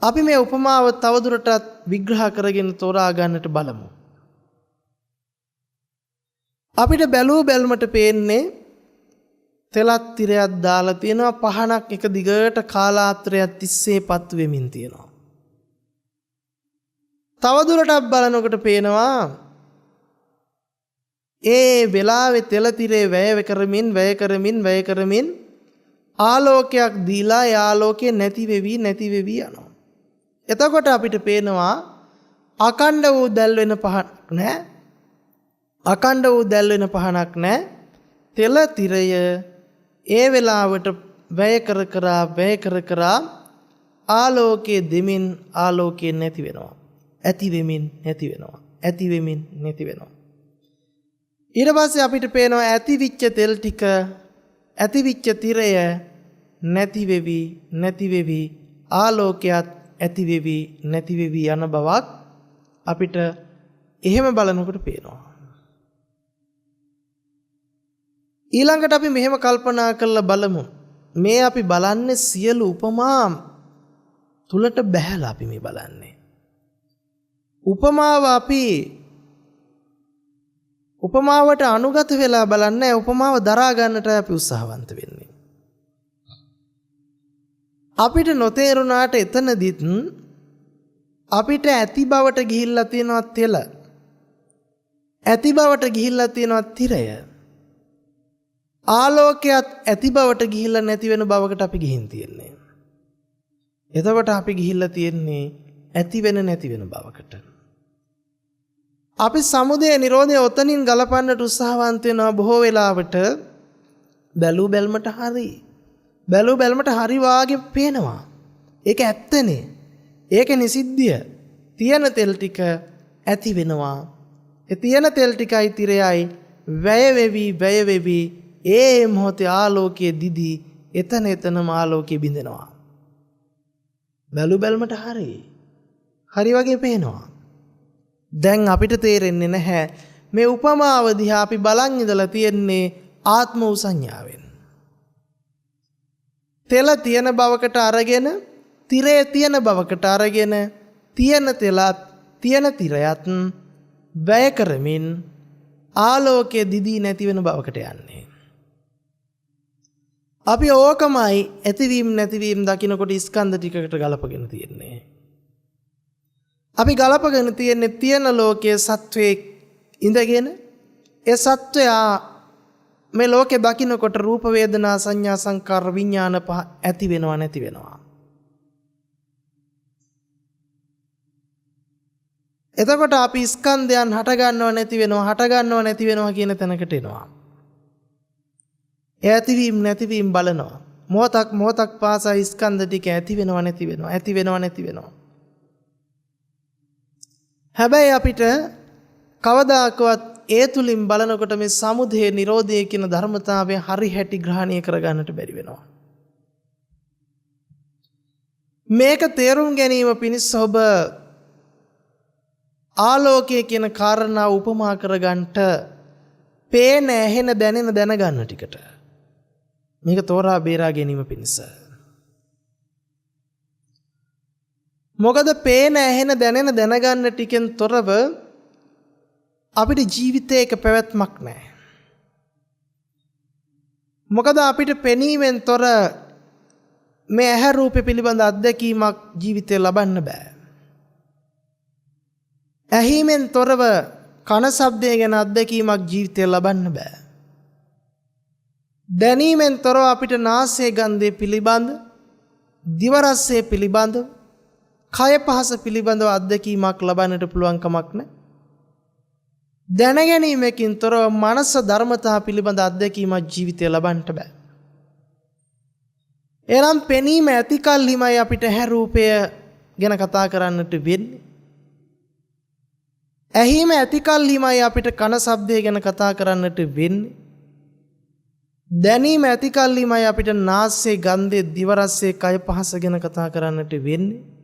අපි මේ උපමාව තවදුරටත් විග්‍රහ කරගෙන තෝරා ගන්නට බලමු. අපිට බැලුමට පේන්නේ තෙලත් තිරයක් දාලා තියෙනවා පහනක් එක දිගට කාලාන්තරයක් තිස්සේ පත් වෙමින් තියෙනවා. තවදුරටත් බලනකොට පේනවා ඒ වෙලාවේ තෙල තිරේ වැය කරමින් ආලෝකයක් දීලා ඒ ආලෝකය නැති වෙවි යනවා. එතකොට අපිට පේනවා අකණ්ඩ වූ දැල් වෙන පහනක් නැහැ. අකණ්ඩ වූ දැල් වෙන පහනක් නැහැ. තෙල තිරය ඒ වෙලාවට වැය කර ආලෝකයේ දෙමින් ආලෝකය නැති වෙනවා. ඇති වෙමින් නැති වෙනවා. ඊට පස්සේ අපිට පේනවා ඇතිවිච්ච තෙල් ටික ඇතිවිච්ච තිරය නැති වෙවි ආලෝකයක් ඇති වෙවි නැති වෙවි යන බවක් අපිට එහෙම බලනකොට පේනවා. ඊළඟට අපි මෙහෙම කල්පනා කරලා බලමු. මේ අපි බලන්නේ සියලු උපමා තුලට බැහැලා අපි මේ බලන්නේ. උපමාව අපි උපමාවට අනුගත වෙලා බලන්නේ උපමාව දරා ගන්නට අපි උත්සාහවන්ත වෙන්නේ. අපිට නොතේරුණාට එතනදිත් අපිට ඇති බවට ගිහිල්ලා තියෙනවා තෙල. ඇති බවට ගිහිල්ලා තියෙනවා තිරය. ආලෝකයක් ඇති බවට ගිහිල්ලා නැති වෙන බවකට අපි ගිහින් තියෙන්නේ. එතකොට අපි ගිහිල්ලා තියෙන්නේ ඇති වෙන නැති වෙන බවකට. අපි සමුදය නිරෝධය ඔතනින් ගලපන්නට උත්සාහවන්ත වෙනවා බොහෝ වෙලාවට බැලුමට හරි වාගේ පේනවා. ඒක ඇත්තනේ. ඒක නිසිද්ධිය. තියෙන තෙල් ටික ඇති වෙනවා. ඒ තියෙන තෙල් ටිකයි තිරයයි වැය වෙවි ඒ මොහොතේ ආලෝකයේ දිදී එතනම ආලෝකයේ බිඳෙනවා. බැලුමට හරි වගේ පේනවා. දැන් අපිට තේරෙන්නේ නැහැ මේ උපමාව දිහා අපි බලන් ඉඳලා තියෙන්නේ ආත්ම වූ සංඥාවෙන්. තෙල තියෙන බවකට අරගෙන තිරේ තියෙන බවකට අරගෙන තියෙන තෙලත් තියෙන තිරයත් වැය කරමින් ආලෝකයේ දිදී නැති වෙන බවකට යන්නේ. අපි ඕකමයි ඇතිවීම නැතිවීම දකින්නකොට ස්කන්ධ ටිකකට ගලපගෙන තියෙන්නේ. අපි ගලපගෙන තියෙන්නේ තියෙන ලෝකයේ සත්වයේ ඉඳගෙන ඒ සත්වයා මේ ලෝකේ දකින්නකොට රූප වේදනා සංඥා සංකාර විඥාන පහ ඇති වෙනවා නැති වෙනවා. එතකොට අපි ස්කන්ධයන් හට ගන්නව නැති වෙනවා කියන තැනකට එනවා. ඒ ඇතිවීම නැතිවීම බලනවා. මොහොතක් පාසා ස්කන්ධ ටික ඇති වෙනව නැති වෙනවා. හැබැයි අපිට කවදාකවත් ඒ තුලින් බලනකොට මේ සමුදය නිරෝධය කියන ධර්මතාවය හරි හැටි ග්‍රහණය කරගන්නට බැරි වෙනවා. මේක තේරුම් ගැනීම පිණිස ඔබ ආලෝකය කියන කාරණාව උපමා කරගන්නට පේන ඇහෙන දැනගන්න ටිකට මේක තෝරා බේරා ගැනීම පිණිස. මොකද පේන ඇහෙන දැනගන්න ටිකෙන් තොරව අපිට ජීවිතයක පැවැත්මක් නැහැ. මොකද අපිට පෙනීමෙන් තොර මේ ඇහැ රූපේ පිළිබඳ අත්දැකීමක් ජීවිතේ ලබන්න බෑ. ඇහිමෙන් තොරව කන ශබ්දය ගැන අත්දැකීමක් ජීවිතේ ලබන්න බෑ. දැනීමෙන් තොරව අපිට නාසයේ ගන්ධය පිළිබඳ, දිව රසය පිළිබඳ, කය පහස පිළිබඳව අත්දැකීමක් ලබන්නට පුළුවන් කමක් නැහැ. දැනගැනීමකින් තොරව මනස ධර්මතා පිළිබඳ අත්දැකීමක් ජීවිතේ ලබන්නට බෑ. එනම් පෙනීම ඇති කල්හිමයි අපිට ඇහැ රූපය ගැන කතා කරන්නට වෙන්නේ. ඇහිම ඇති කල්හිමයි අපිට කන ශබ්දය ගැන කතා කරන්නට වෙන්නේ. දැනීම ඇති කල්හිමයි අපිට නාසයේ ගන්ධය, දිව රසය, කය පහස ගැන කතා කරන්නට වෙන්නේ.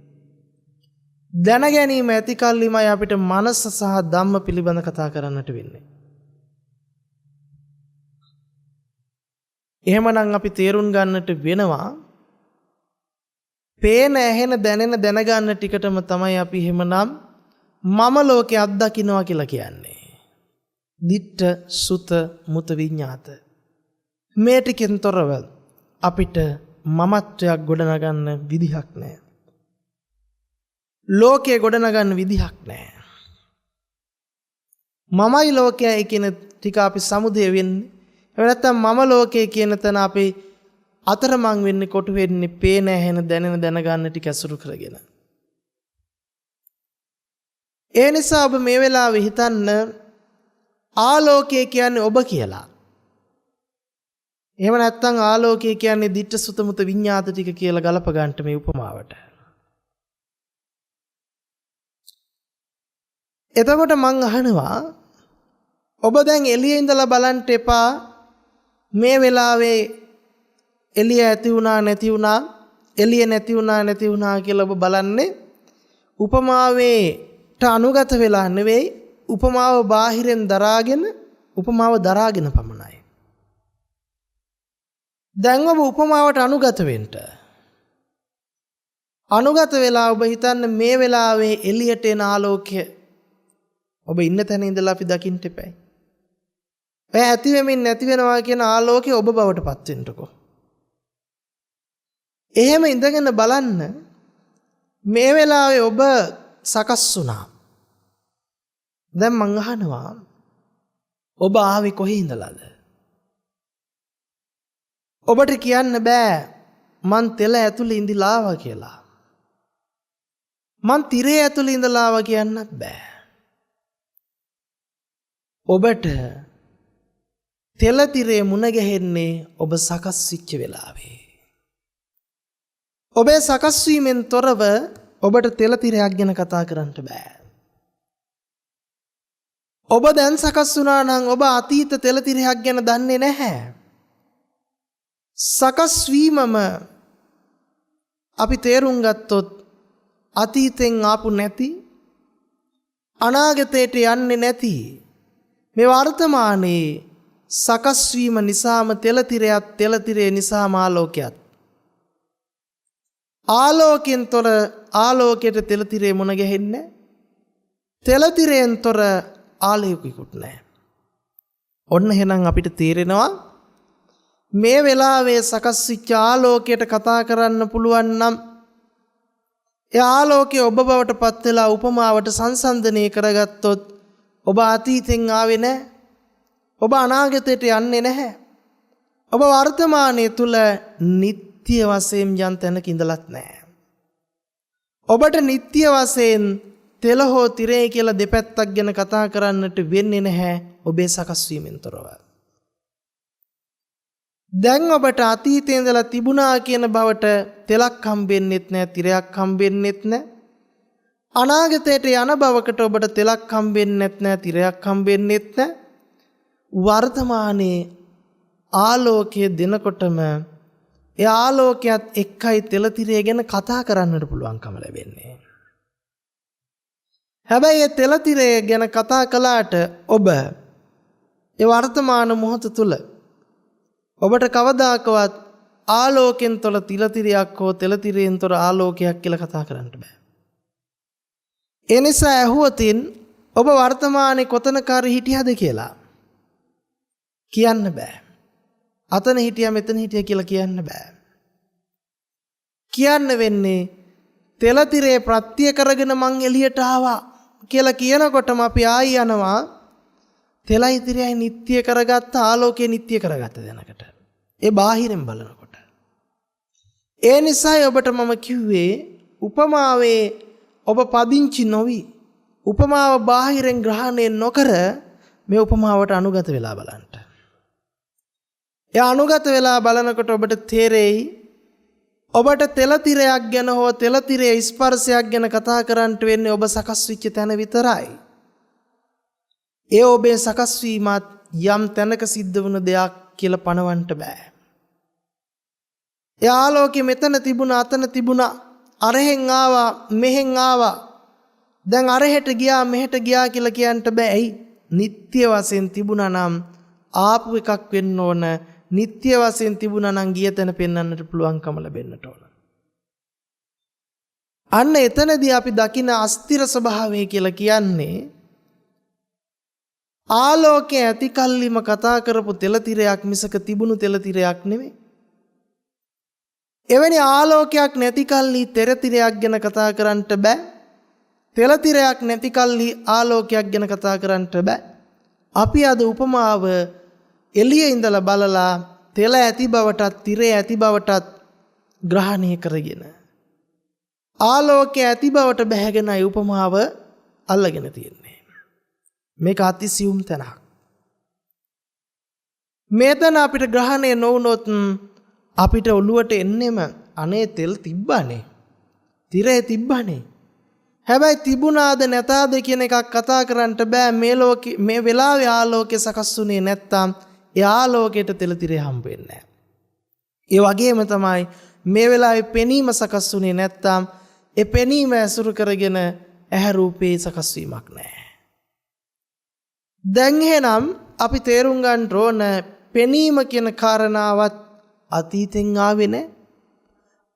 දැන ගැනීම ඇති කල්හිමයි අපිට මනස සහ ධම්ම පිළිබඳ කතා කරන්නට වෙන්නේ. එහෙමනම් අපි තේරුම් ගන්නට වෙනවා පේන ඇහෙන දැනගන්න ටිකටම තමයි අපි එහෙමනම් මම ලෝකේ අත්දකින්නවා කියලා කියන්නේ. දිට්ඨ සුත මුත විඤ්ඤාත. මේ ටිකෙන් තොරව අපිට මමත්වයක් ගොඩනගන්න විදිහක් නැහැ. ලෝකේ ගොඩනගන්න විදිහක් නැහැ. මමයි ලෝකයයි කියන ටික අපි සමුදය වෙන්නේ. එහෙම නැත්නම් මම ලෝකේ කියන තැන අපි අතරමං වෙන්නේ කොටු වෙන්නේ පේන ඇහෙන දැනගන්න ටික අසුරු කරගෙන. ඒ නිසා ඔබ මේ වෙලාවේ හිතන්න ආලෝකය කියන්නේ ඔබ කියලා. එහෙම නැත්නම් ආලෝකය කියන්නේ දිට්ඨ සුත මුත විඤ්ඤාත ටික කියලා ගලප ගන්නට මේ උපමාවට. එතකොට මං අහනවා ඔබ දැන් එළියේ ඉඳලා බලන්න එපා මේ වෙලාවේ එළිය ඇති වුණා නැති වුණා, එළිය නැති වුණා කියලා ඔබ බලන්නේ උපමාවේට අනුගත වෙලා නෙවෙයි, උපමාව බාහිරෙන් දරාගෙන පමණයි. දැන් ඔබ උපමාවට අනුගත වෙලා ඔබ හිතන්න මේ වෙලාවේ එළියට එන ආලෝකය ඔබ ඉන්න තැන ඉඳලා අපි දකින්න එපයි. ඔය ඇති වෙමින් නැති වෙනවා කියන ආලෝකය ඔබ බවට පත් වෙන්නකෝ. එහෙම ඉඳගෙන බලන්න මේ වෙලාවේ ඔබ සකස් වුණා. දැන් මං අහනවා ඔබ ආවේ කොහේ ඉඳලාද? ඔබට කියන්න බෑ මං තෙල ඇතුලේ ඉඳලා ආවා කියලා. මං තිරේ ඇතුලේ ඉඳලා ආවා කියන්නත් බෑ. ඔබට තෙල තිරේ මුණ ගැහෙන්නේ ඔබ සකස් වෙච්ච වෙලාවේ. ඔබේ සකස් වීමෙන් තොරව ඔබට තෙල තිරයක් ගැන කතා කරන්න බෑ. ඔබ දැන් සකස් වුණා නම් ඔබ අතීත තෙල තිරයක් ගැන දන්නේ නැහැ. සකස් වීමම අපි තේරුම් ගත්තොත් අතීතෙන් ආපු නැති, අනාගතයට යන්නේ නැති මේ වර්තමානයේ සකස් වීම නිසාම තෙල තිරයත්, තෙල තිරේ නිසාම ආලෝකයත් ආලෝකයෙන් තොර ආලෝකයට තෙල තිරේ මුණ ගැහෙන්නේ. තෙල තිරයෙන් තොර ආලෝකයකුත් නැහැ. ඔන්න එහෙනම් අපිට තේරෙනවා මේ වෙලාවේ සකස් වෙච්ච ආලෝකයට කතා කරන්න පුළුවන් නම් ඒ ආලෝකයේ ඔබ බවට පත් වෙලා උපමාවට සංසන්දනය කරගත්තොත් ඔබ අතීතෙන් ආවේ නැහැ. ඔබ අනාගතයට යන්නේ නැහැ. ඔබ වර්තමානයේ තුල නිත්‍ය වශයෙන් යන් තැනක ඉඳලත් නැහැ. ඔබට නිත්‍ය වශයෙන් තෙල හෝ තිරේ කියලා දෙපැත්තක් ගැන කතා කරන්නට වෙන්නේ නැහැ ඔබේ සකස් වීමෙන් තොරව. දැන් ඔබට අතීතයේ ඉඳලා තිබුණා කියන බවට තෙලක් හම්බෙන්නෙත් නැහැ, තිරයක් හම්බෙන්නෙත් නැහැ. අනාගතයට යන බවකට ඔබට තෙලක් හම්බෙන්නෙත් නැහැ, තිරයක් හම්බෙන්නෙත් නැහැ. වර්තමානයේ ආලෝකය දෙනකොටම ඒ ආලෝකයත් එක්කයි තෙල තිරය ගැන කතා කරන්නට පුළුවන්කම ලැබෙන්නේ. හැබැයි ඒ තෙල තිරය ගැන කතා කළාට ඔබ ඒ වර්තමාන මොහොත තුල ඔබට කවදාකවත් ආලෝකයෙන් තොර තිල තිරයක් හෝ තෙල තිරයෙන් තොර ආලෝකයක් කියලා කතා කරන්න බෑ. ඒ නිසා ඇහුවතින් ඔබ වර්තමානයේ කොතනක හරි හිටියද කියලා කියන්න බෑ. අතන හිටියා මෙතන හිටියා කියලා කියන්න බෑ. කියන්න වෙන්නේ තෙල තිරේ ප්‍රත්‍ය කරගෙන මං එළියට ආවා කියලා කියනකොටම අපි ආයි යනවා තෙලයි තිරයයි නිත්‍ය කරගත්ත ආලෝකේ නිත්‍ය කරගත්ත දැනකට. ඒ බාහිරින් බලනකොට. ඒ නිසායි ඔබට මම කිව්වේ උපමාවේ ඔබ පදිංචි නොවි උපමාව බාහිරින් ග්‍රහණය නොකර මේ උපමාවට අනුගත වෙලා බලන්න. ඒ අනුගත වෙලා බලනකොට ඔබට තේරෙයි ඔබට තෙල තිරයක් ගැන හෝ තෙල තිරේ ස්පර්ශයක් ගැන කතා කරන්නට වෙන්නේ ඔබ සකස් වෙච්ච තැන විතරයි. ඒ ඔබේ සකස් වීමත් යම් තැනක සිද්ධ වුණ දෙයක් කියලා පණවන්න බෑ. ඒ ආලෝකෙ මෙතන තිබුණා අතන තිබුණා අරහෙන් ආවා මෙහෙන් ආවා දැන් අරහෙට ගියා මෙහෙට ගියා කියලා කියන්න බෑ. ඇයි? නිත්‍ය වශයෙන් තිබුණා නම් ආපු එකක් වෙන්න ඕන. නිත්‍ය වශයෙන් තිබුණා නම් ගිය තැන පෙන්වන්නට පුළුවන්කම ලැබෙන්නට ඕන. අන්න එතනදී අපි දකින අස්තිර ස්වභාවය කියලා කියන්නේ ආලෝකයේ ඇති කල්ලිම කතා කරපු තෙල තිරයක් මිසක තිබුණු තෙල තිරයක් නෙමෙයි. එවැනි ආලෝකයක් නැති කල්ලි තෙර තිරයක් ගැන කතා කරන්නට බෑ. තෙල තිරයක් නැති කල්ලි ආලෝකයක් ගැන කතා කරන්නට බෑ. අපි අද උපමාව එළියේ ඉඳලා බලලා තෙල ඇති බවටත් තිරේ ඇති බවටත් ග්‍රහණය කරගෙන ආලෝකයේ ඇති බවට බැහැගෙනයි උපමාව අල්ලගෙන තියෙන්නේ. මේක අතිසියුම් තැනක්. මේතන අපිට ග්‍රහණය නොවුනොත් අපිට ඔළුවට එන්නෙම අනේ තෙල් තිබ්බනේ. තිරේ තිබ්බනේ. හැබැයි තිබුණාද නැතාද කියන එකක් කතා කරන්නට බෑ. මේ වෙලාවේ ආලෝකය සකස් වුණේ නැත්තම් ඒ ආලෝකයට තෙල තිරේ හම්බ වෙන්නේ නැහැ. ඒ වගේම තමයි මේ වෙලාවේ පෙනීම සකස් වුණේ නැත්තම් ඒ පෙනීම ඇසුරු කරගෙන ඇහැ රූපේ සකස් වීමක් නැහැ. දැන් එහෙනම් අපි තේරුම් ගන්න ඕන පෙනීම කියන කාරණාවත් අතීතෙන් ආවේ නැහැ.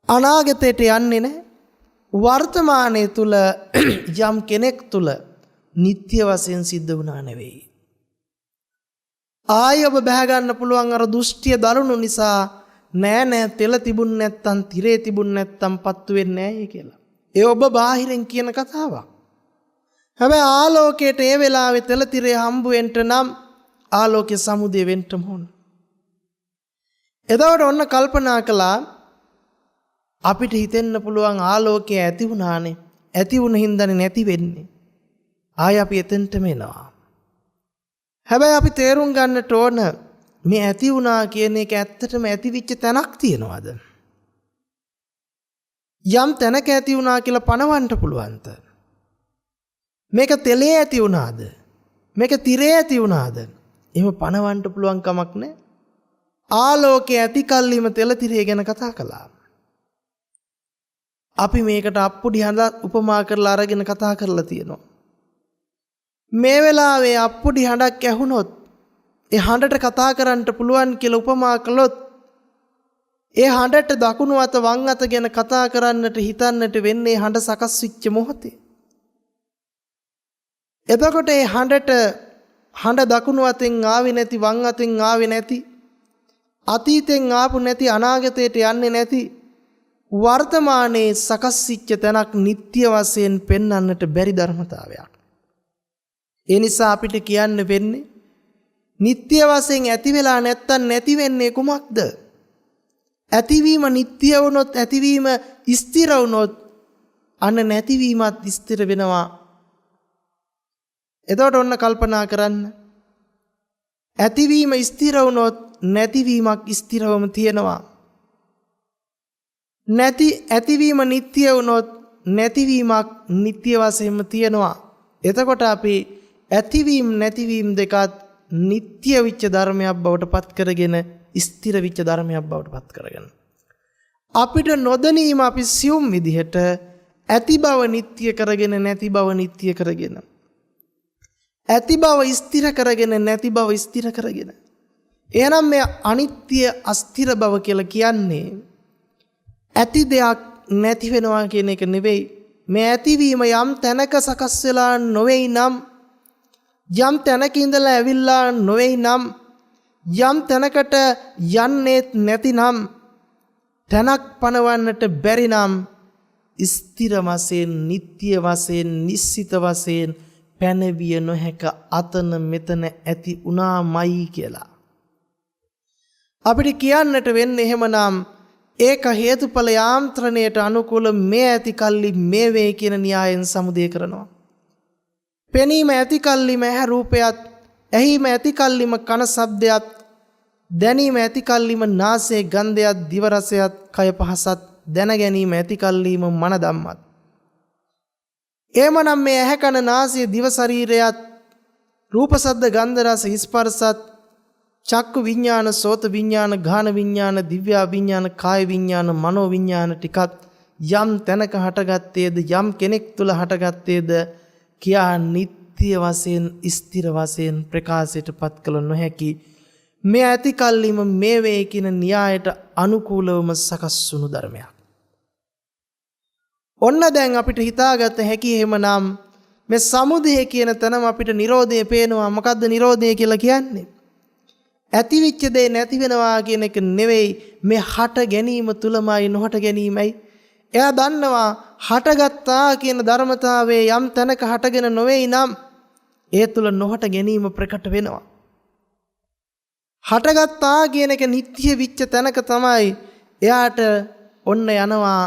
අනාගතයට යන්නේ නැහැ. වර්තමානයේ තුල යම් කෙනෙක් තුල නිත්‍ය වශයෙන් සිද්ධ වුණා නෙවෙයි. ආය ඔබ බහැ ගන්න පුළුවන් අර දෘෂ්ටිය දරුණු නිසා නෑ තෙල තිබුණ නැත්තම් තිරේ තිබුණ නැත්තම් පත්තු වෙන්නේ නෑයි කියලා. ඒ ඔබ බාහිරින් කියන කතාවක්. හැබැයි ආලෝකයට ඒ වෙලාවේ තෙල තිරේ හම්බ වෙන්න නම් ආලෝකයේ සමුදය වෙන්න ඕන. එතකොට ඔන්න කල්පනා කළා අපිට හිතෙන්න පුළුවන් ආලෝකය ඇති වුණානේ. ඇති වුණ හින්දානේ නැති වෙන්නේ. ආය අපි එතෙන්ටම එනවා. හැබැයි අපි තේරුම් ගන්නට ඕන මේ ඇති වුණා කියන එක ඇත්තටම ඇති වෙච්ච තැනක් තියනවාද? යම් තැනක ඇති වුණා කියලා පණවන්න පුළුවන්ද? මේක තෙලේ ඇති වුණාද? මේක තිරේ ඇති වුණාද? එහෙම පණවන්න පුළුවන් කමක් නැහැ. ආලෝකයේ ඇති කල්ලිම තෙල තිරේ ගැන කතා කළා. අපි මේකට අප්පුඩි හඳ උපමා කරලා අරගෙන කතා කරලා තියෙනවා. මේ වෙලාවේ අප්පුඩි හඬක් ඇහුනොත් ඒ හඬට කතා කරන්න පුළුවන් කියලා උපමා කළොත් ඒ හඬට දකුණු අත වම් අත ගැන කතා කරන්නට හිතන්නට වෙන්නේ හඬ සකස් වෙච්ච මොහොතේ. එතකොට ඒ හඬ දකුණු අතෙන් ආවේ නැති වම් අතෙන් ආවේ නැති අතීතෙන් ආපු නැති අනාගතයට යන්නේ නැති වර්තමානයේ සකස් වෙච්ච තැනක් නිට්ටය වශයෙන් පෙන්වන්නට බැරි ධර්මතාවයක්. ඒ නිසා අපිට කියන්න වෙන්නේ නිට්ටය වශයෙන් ඇති වෙලා නැත්තම් නැති වෙන්නේ කුමක්ද? ඇතිවීම නිට්ටය වුණොත් ඇතිවීම ස්ථිර වුණොත් අන්න නැතිවීමත් ස්ථිර වෙනවා. එතකොට ඔන්න කල්පනා කරන්න. ඇතිවීම ස්ථිර වුණොත් නැතිවීමක් ස්ථිරවම තියෙනවා. ඇතිවීම නිට්ටය වුණොත් නැතිවීමක් නිට්ටය වශයෙන්ම තියෙනවා. එතකොට අපි ඇතිවීම නැතිවීම දෙකත් නිට්ටය විච්ච ධර්මයක් බවට පත් කරගෙන ස්ථිර විච්ච ධර්මයක් බවට පත් කරගෙන අපිට නොදැනීම අපි සියුම් විදිහට ඇති බව නිට්ටය කරගෙන නැති බව නිට්ටය කරගෙන ඇති බව ස්ථිර කරගෙන නැති බව ස්ථිර කරගෙන එහෙනම් මේ අනිත්‍ය අස්ථිර බව කියලා කියන්නේ ඇති දෙයක් නැති වෙනවා කියන එක නෙවෙයි. මේ ඇතිවීම යම් තැනක සකස් වෙලා නොවේයි නම් යම් තැනක ඉඳලා ඇවිල්ලා නොවේයි නම් යම් තැනකට යන්නේ නැතිනම් තැනක් පනවන්නට බැරි නම් ස්ථිර වශයෙන් නිට්ටය වශයෙන් නිශ්චිත වශයෙන් පැනවිය නොහැක අතන මෙතන ඇති උනාමයි කියලා අපිට කියන්නට වෙන්නේ. එහෙමනම් ඒක හේතුඵල යාන්ත්‍රණයට අනුකූල මේ ඇති කල්ලි මේ වේ කියන න්‍යායෙන් සමුදය කරනවා. පෙනීම ඇති කල්ලිම ඇහැ රූපයත්, ඇහිම ඇති කල්ලිම කන ශබ්දයත්, දැනීම ඇති කල්ලිම නාසයේ ගන්ධයත්, දිව රසයත්, කය පහසත්, දැන ගැනීම ඇති කල්ලිම මන ධම්මත්. එමනම් මේ ඇහැ කන නාසය දිව ශරීරයත් රූප ශබ්ද ගන්ධ රස ස්පර්ශත් චක්කු විඥාන සෝත විඥාන ගාන විඥාන දිව්‍ය විඥාන කාය විඥාන මනෝ විඥාන ටිකත් යම් තැනක හටගත්තේද යම් කෙනෙක් තුල හටගත්තේද කියා නිත්‍ය වශයෙන් ස්ථිර වශයෙන් ප්‍රකාශයට පත් කළ නොහැකි මේ ඇති කල්ලිම මේ වේ කියන න්‍යායට අනුකූලවම සකස් වුණු ධර්මයක්. ඔන්න දැන් අපිට හිතාගත හැකි එහෙමනම් මේ සමුදය කියන තැනම අපිට Nirodhe පේනවා. මොකද්ද Nirodhe කියලා කියන්නේ? ඇතිවිච්ච දේ නැති වෙනවා කියන එක නෙවෙයි, මේ හට ගැනීම තුලමයි නොහට ගැනීමයි. එයා දන්නවා හටගත්තා කියන ධර්මතාවයේ යම් තැනක හටගෙන නොවේයි නම් ඒ තුල නොහට ගැනීම ප්‍රකට වෙනවා. හටගත්තා කියන එක නිත්‍ය විච්ච තැනක තමයි එයාට ඔන්න යනවා.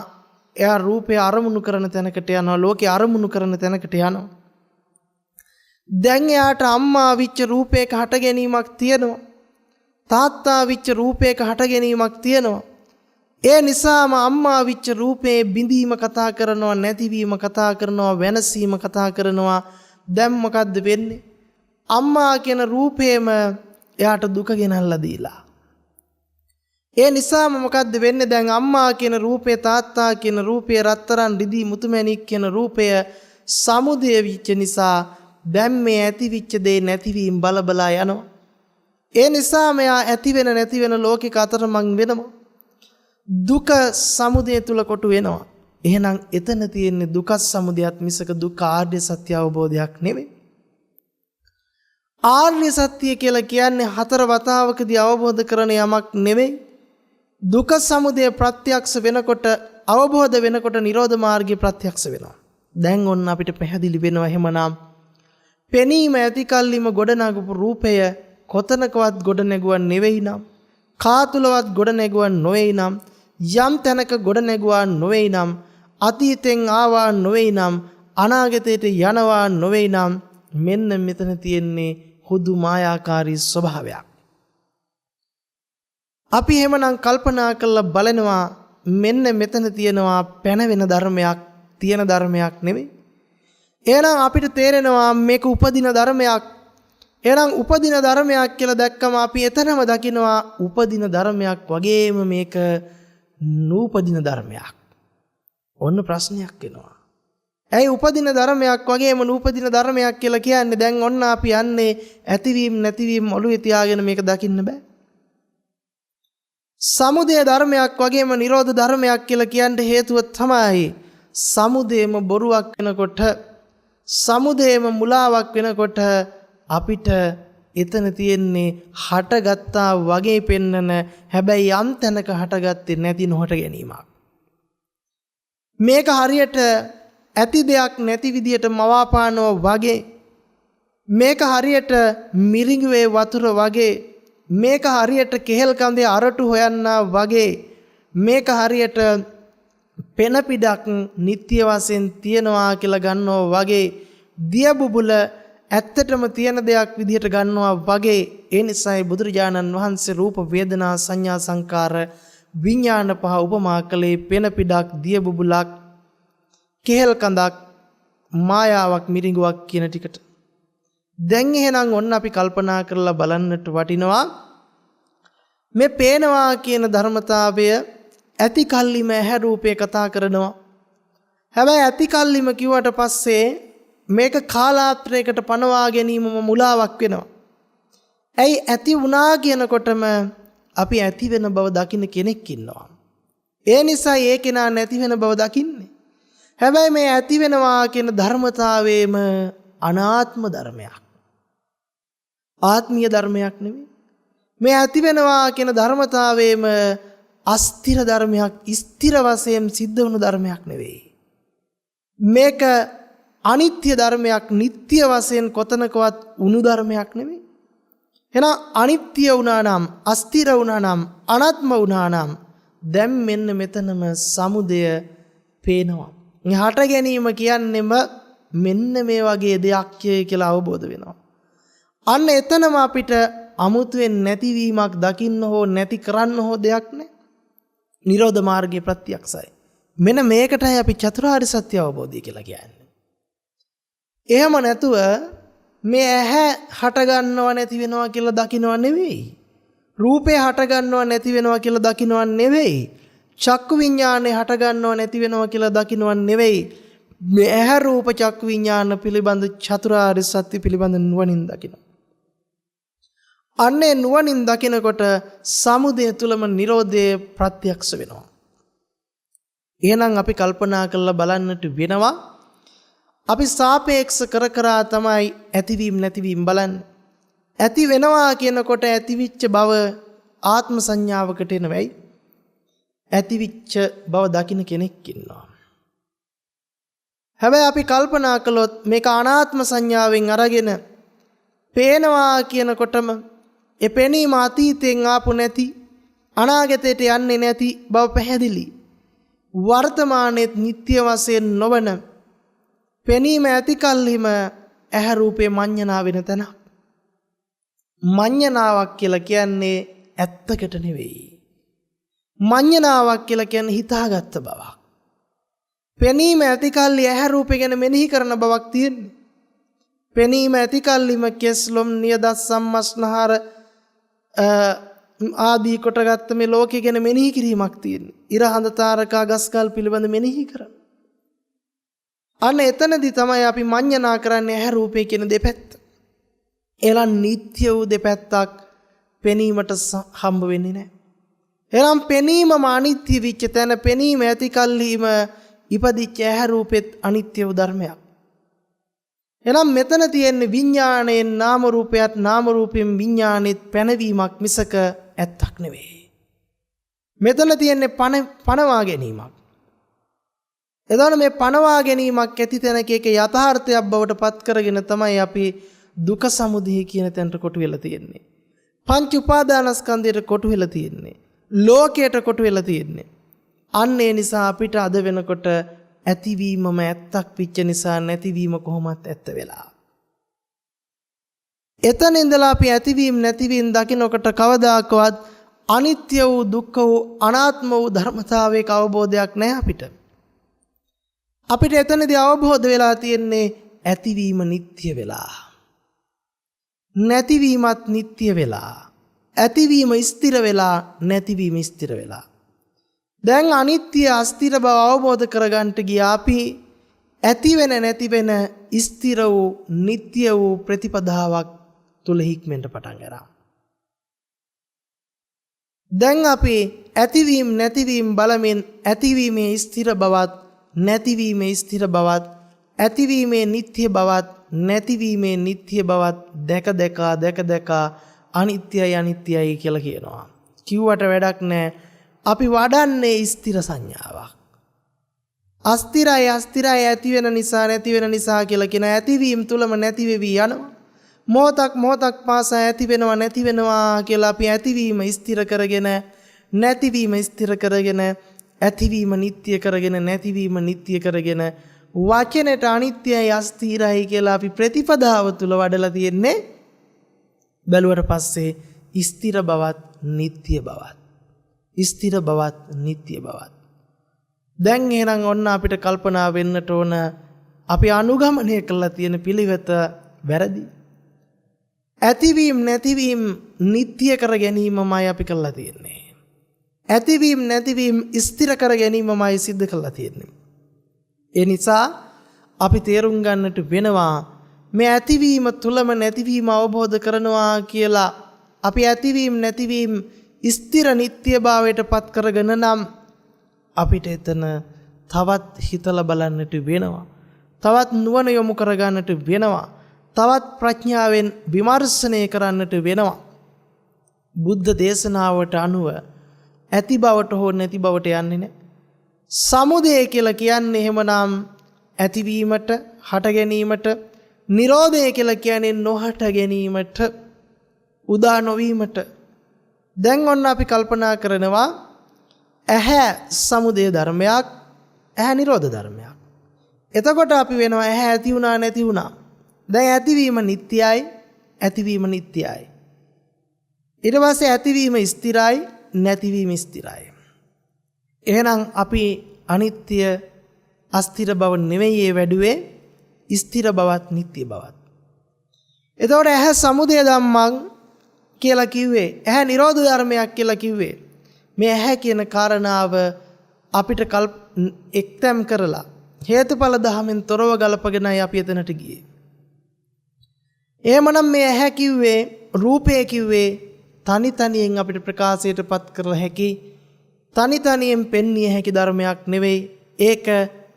එයා රූපය අරමුණු කරන තැනකට යනවා, ලෝකේ අරමුණු කරන තැනකට යනවා. දැන් එයාට අම්මා විච්ච රූපයක හට ගැනීමක් තියෙනවා. තාත්තා විච්ච රූපයක හට ගැනීමක් තියෙනවා. ඒ නිසාම අම්මා විච්ච රූපේ බිඳීම කතා කරනවා, නැතිවීම කතා කරනවා, වෙනසීම කතා කරනවා. දැන් මොකද්ද වෙන්නේ? අම්මා කියන රූපේම එයාට දුක ගෙනල්ලා දීලා. ඒ නිසාම මොකද්ද වෙන්නේ? දැන් අම්මා කියන රූපේ, තාත්තා කියන රූපේ, රත්තරන් රිදී මුතුමැණික් කියන රූපය සමුදය විච්ච නිසා දැන් මේ ඇති විච්ච දේ නැතිවීම බලබලා යනවා. ඒ නිසා මෙයා ඇති වෙන නැති වෙන ලෝකික අතරමං වෙනවා. දුක සමුදය තුල කොටු වෙනවා. එහෙනම් එතන තියෙන්නේ දුක සමුදයත් මිසක දුක ආර්ය සත්‍ය අවබෝධයක් නෙමෙයි. ආර්ය සත්‍ය කියලා කියන්නේ හතර වතාවකදී අවබෝධ කරන යමක් නෙමෙයි. දුක සමුදය ප්‍රත්‍යක්ෂ වෙනකොට, අවබෝධ වෙනකොට නිරෝධ මාර්ගය ප්‍රත්‍යක්ෂ වෙනවා. දැන් ඔන්න අපිට පැහැදිලි වෙනවා එහෙමනම් පෙනීම ඇති කල්ලිම ගොඩනගපු රූපය කොතනකවත් ගොඩ නැගුවා නෙවෙයි නම්, කාතුලවත් ගොඩ නැගුවා නොවේයි නම්, යම් තැනක ගොඩ නැගුවා නොවේයි නම්, අතීතෙන් ආවා නොවේයි නම්, අනාගතයට යනවා නොවේයි නම්, මෙන්න මෙතන තියෙන්නේ හුදු මායාකාරී ස්වභාවයක්. අපි එහෙමනම් කල්පනා කරලා බලනවා මෙන්න මෙතන තියෙනවා පැනවෙන ධර්මයක්, තියෙන ධර්මයක් නෙවෙයි. එහෙනම් අපිට තේරෙනවා මේක උපදින ධර්මයක්. එහෙනම් උපදින ධර්මයක් කියලා දැක්කම අපි එතනම දකිනවා උපදින ධර්මයක් වගේම මේක නූපදින ධර්මයක්. ඔන්න ප්‍රශ්නයක් එනවා. ඇයි උපදින ධර්මයක් වගේම නූපදින ධර්මයක් කියලා කියන්නේ? දැන් ඔන්න අපි යන්නේ ඇතිවීම නැතිවීම ඔළුවේ තියාගෙන මේක දකින්න බෑ. සමුදය ධර්මයක් වගේම නිරෝධ ධර්මයක් කියලා කියන්න හේතුව තමයි සමුදයම බොරුවක් වෙනකොට සමුදයම මුලාවක් වෙනකොට අපිට එතන තියෙන්නේ හටගත්තා වගේ පෙන්නන හැබැයි යම් තැනක හටගත්තේ නැති නොහට ගැනීමක්. මේක හරියට ඇති දෙයක් නැති විදියට මවාපානවා වගේ, මේක හරියට මිරිඟුවේ වතුර වගේ, මේක හරියට කෙහෙල් කඳේ අරටු හොයන්නා වගේ, මේක හරියට පෙන පිටක් නිත්‍ය වශයෙන් තියනවා කියලා ගන්නවා වගේ, දිය බුබුල ඇත්තටම තියෙන දෙයක් විදිහට ගන්නවා වගේ. ඒ නිසායි බුදුරජාණන් වහන්සේ රූප වේදනා සංඥා සංකාර විඥාන පහ උපමා කළේ පෙන පිටක්, දිය බුබුලක්, කෙහෙල් කඳක්, මායාවක්, මිරිඟුවක් කියන ටිකට. දැන් එහෙනම් ඔන්න අපි කල්පනා කරලා බලන්නට වටිනවා මේ පේනවා කියන ධර්මතාවය ඇති කල්ලිම ඇහැ රූපේ කතා කරනවා. හැබැයි ඇති කල්ලිම කිව්වට පස්සේ මේක කාලාත්‍රයකට පනවා ගැනීමම මුලාවක් වෙනවා. ඇයි ඇති වුණා කියනකොටම අපි ඇති වෙන බව දකින්න කෙනෙක් ඉන්නවා. ඒ නිසා ඒ කෙනා නැති වෙන බව දකින්නේ. හැබැයි මේ ඇති වෙනවා කියන ධර්මතාවයේම අනාත්ම ධර්මයක්. ආත්මීය ධර්මයක් නෙවෙයි. මේ ඇති වෙනවා කියන ධර්මතාවයේම අස්තිර ධර්මයක්, ස්ථිර වශයෙන් සිද්ධ වුණු ධර්මයක් නෙවෙයි. මේක අනිත්‍ය ධර්මයක්, නිට්ටය වශයෙන් කොතනකවත් උණු ධර්මයක් නෙවෙයි. එහෙනම් අනිත්‍ය වුණා නම්, අස්තිර වුණා නම්, අනාත්ම වුණා නම් දැන් මෙන්න මෙතනම සමුදය පේනවා. හට ගැනීම කියන්නේම මෙන්න මේ වගේ දෙයක් කියලා අවබෝධ වෙනවා. අන්න එතනම අපිට අමුතුවෙන් නැතිවීමක් දකින්න හෝ නැති කරන්න හෝ දෙයක් නැහැ. නිරෝධ මාර්ගයේ ප්‍රත්‍යක්ෂයි. මෙන්න මේකටයි අපි චතුරාර්ය සත්‍ය අවබෝධය කියලා කියන්නේ. එහෙම නැතුව මේ ඇහැ හට ගන්නව නැති වෙනවා කියලා දකින්නව නෙවෙයි. රූපේ හට ගන්නව නැති වෙනවා කියලා දකින්නව නෙවෙයි. චක්කු විඥානේ හට ගන්නව නැති වෙනවා කියලා දකින්නව නෙවෙයි. මේ ඇහැ රූප චක්කු විඥාන පිළිබඳ චතුරාර්ය සත්‍ය පිළිබඳ නුවණින් දකින්න. අන්නේ නුවණින් දකිනකොට සමුදය තුලම නිරෝධය ප්‍රත්‍යක්ෂ වෙනවා. එහෙනම් අපි කල්පනා කරලා බලන්නට වෙනවා. අපි සාපේක්ෂ කර කරා තමයි ඇතිවීම නැතිවීම බලන්නේ. ඇති වෙනවා කියනකොට ඇතිවිච්ච බව ආත්ම සංඥාවකට එනවයි. ඇතිවිච්ච බව දකින්න කෙනෙක් ඉන්නවා. හැබැයි අපි කල්පනා කළොත් මේක අනාත්ම සංඥාවෙන් අරගෙන පේනවා කියනකොටම ඒ පෙනීම අතීතයෙන් ආපු නැති, අනාගතයට යන්නේ නැති බව පැහැදිලි. වර්තමානයේත් නිට්ටය වශයෙන් නොවන පෙනීම ඇති කල්හිම ඇහැ රූපේ මඤ්ඤණා වෙන තැන. මඤ්ඤණාවක් කියලා කියන්නේ ඇත්තකට නෙවෙයි. මඤ්ඤණාවක් කියලා කියන්නේ හිතාගත්ත බවක්. පෙනීම ඇති කල්ලි ඇහැ රූපේ ගැන මෙනෙහි කරන බවක් තියෙන්නේ. පෙනීම ඇති කල්ලිම කෙස්ලොම් නියදත් සම්මස්නහර ආදී කොටගත්ත මේ ලෝකේ ගැන මෙනෙහි කිරීමක් තියෙන්නේ. ඉර හඳ තාරකා ගස්කල් පිළිබඳ මෙනෙහි කරන. අන්න එතනදී තමයි අපි මඤ්ඤණා කරන්නේ ඇහැ රූපේ කියන දෙපැත්ත. එලන් නිත්‍ය වූ දෙපැත්තක් පෙනීමට හම්බ වෙන්නේ නැහැ. එනම් පෙනීමම අනිත්‍ය විච්ච තැන පෙනීම ඇති කල්හිම ඉපදිච්ච ඇහැ රූපෙත් අනිත්‍ය වූ ධර්මයක්. එනම් මෙතන තියෙන්නේ විඥාණයෙන් නාම රූපයත්, නාම රූපයෙන් විඥානෙත් පැනවීමක් මිසක ඇත්තක් නෙවෙයි. මෙතන තියෙන්නේ පනවා ගැනීමක්. එතකොට මේ පනවා ගැනීමක් ඇති තැනක එක යථාර්ථයක් බවට පත් කරගෙන තමයි අපි දුක සමුදය කියන තැනට කොටු වෙලා තියෙන්නේ. පංච උපාදානස්කන්ධයට කොටු වෙලා තියෙන්නේ. ලෝකයට කොටු වෙලා තියෙන්නේ. අන්න ඒ නිසා අපිට අද වෙනකොට ඇතිවීමම ඇත්තක් පිච්ච නිසා නැතිවීම කොහොමත් ඇත්ත වෙලා. එතන ඉඳලා අපි ඇතිවීම නැතිවීම දකිනකොට කවදාකවත් අනිත්‍ය වූ, දුක්ඛ වූ, අනාත්ම වූ ධර්මතාවයක අවබෝධයක් නැහැ අපිට. අපිට එතනදී අවබෝධ වෙලා තියෙන්නේ ඇතිවීම නිට්ටය වෙලා. නැතිවීමත් නිට්ටය වෙලා. ඇතිවීම ස්ථිර වෙලා, නැතිවීම ස්ථිර වෙලා. දැන් අනිත්‍ය අස්ථිර බව අවබෝධ කරගන්නට ගියා අපි ඇති වෙන නැති වෙන ස්ථිර වූ නිට්ටය වූ ප්‍රතිපදාවක් තුල හික්මෙන්ට පටන් ගන්නවා. දැන් අපි ඇතිවීම නැතිවීම බලමින් ඇතිවීමේ ස්ථිර බවත් නැතිවීමේ ස්ථිර බවත් ඇතිවීමේ නිත්‍ය බවත් නැතිවීමේ නිත්‍ය බවත් දැක අනිත්‍යයි අනිත්‍යයි කියලා කියනවා. කිව්වට වැඩක් නැහැ. අපි වඩන්නේ ස්ථිර සංඥාවක්. අස්තිරයි ඇති වෙන නිසා නැති වෙන නිසා කියලා කියන ඇතිවීම තුලම නැති වෙවි යනවා. මොහොතක් පාසා ඇති වෙනවා නැති වෙනවා කියලා අපි ඇතිවීම ස්ථිර කරගෙන නැතිවීම ස්ථිර කරගෙන ඇතිවීම නිට්ටය කරගෙන නැතිවීම නිට්ටය කරගෙන වචනෙට අනිත්‍යයි අස්තිරයි කියලා අපි ප්‍රතිපදාව තුල වඩලා තියෙන්නේ. බැලුවට පස්සේ ස්ථිර බවත් නිට්ටය බවත් ස්ථිර බවත් නිට්ටය බවත් දැන් එහෙනම් ඔන්න අපිට කල්පනා වෙන්නට ඕන අපි අනුගමනය කරලා තියෙන පිළිවෙත වැරදි. ඇතිවීම නැතිවීම නිට්ටය කර ගැනීමමයි අපි කරලා තියෙන්නේ. ඇතිවීම නැතිවීම ස්ථිර කර ගැනීමමයි සිද්ධ කරලා තියෙන්නේ. ඒ නිසා අපි තේරුම් ගන්නට වෙනවා මේ ඇතිවීම තුලම නැතිවීම අවබෝධ කරනවා කියලා අපි ඇතිවීම නැතිවීම ස්ථිර නිට්ටයභාවයට පත් කරගෙන නම් අපිට එතන තවත් හිතලා බලන්නට වෙනවා. තවත් නුවණ යොමු කරගන්නට වෙනවා. තවත් ප්‍රඥාවෙන් විමර්ශනය කරන්නට වෙනවා. බුද්ධ දේශනාවට අනුව ඇති බවට හෝ නැති බවට යන්නේ නැහැ. සමුදය කියලා කියන්නේ එහෙමනම් ඇතිවීමට, හට ගැනීමට, නිරෝධය කියලා කියන්නේ නොහට ගැනීමට, උදා නොවීමට. දැන් ඔන්න අපි කල්පනා කරනවා ඇහැ සමුදය ධර්මයක්, ඇහැ නිරෝධ ධර්මයක්. එතකොට අපි වෙනවා ඇහැ ඇති වුණා නැති වුණා. දැන් ඇතිවීම නිට්ටයයි, ඇතිවීම නිට්ටයයි. ඊට පස්සේ ඇතිවීම ස්ථිරයි, නැතිවීම ස්ථිරයි. එහෙනම් අපි අනිත්‍ය අස්ථිර බව නෙවෙයි වැඩුවේ, ස්ථිර බවත් නිට්ටය බවත්. එතකොට ඇහැ සමුදය ධම්මං කියලා කිව්වේ, ඇහැ නිරෝධ ධර්මයක් කියලා කිව්වේ. මේ ඇහැ කියන කාරණාව අපිට එක්තැම් කරලා හේතුඵල ධමෙන් තොරව ගලපගෙනයි අපි එතනට ගියේ. එහෙමනම් මේ ඇහැ කිව්වේ, රූපය කිව්වේ තනි තනියෙන් අපිට ප්‍රකාශයට පත් කරලා හැකි, තනි තනියෙන් පෙන්විය හැකි ධර්මයක් නෙවෙයි. ඒක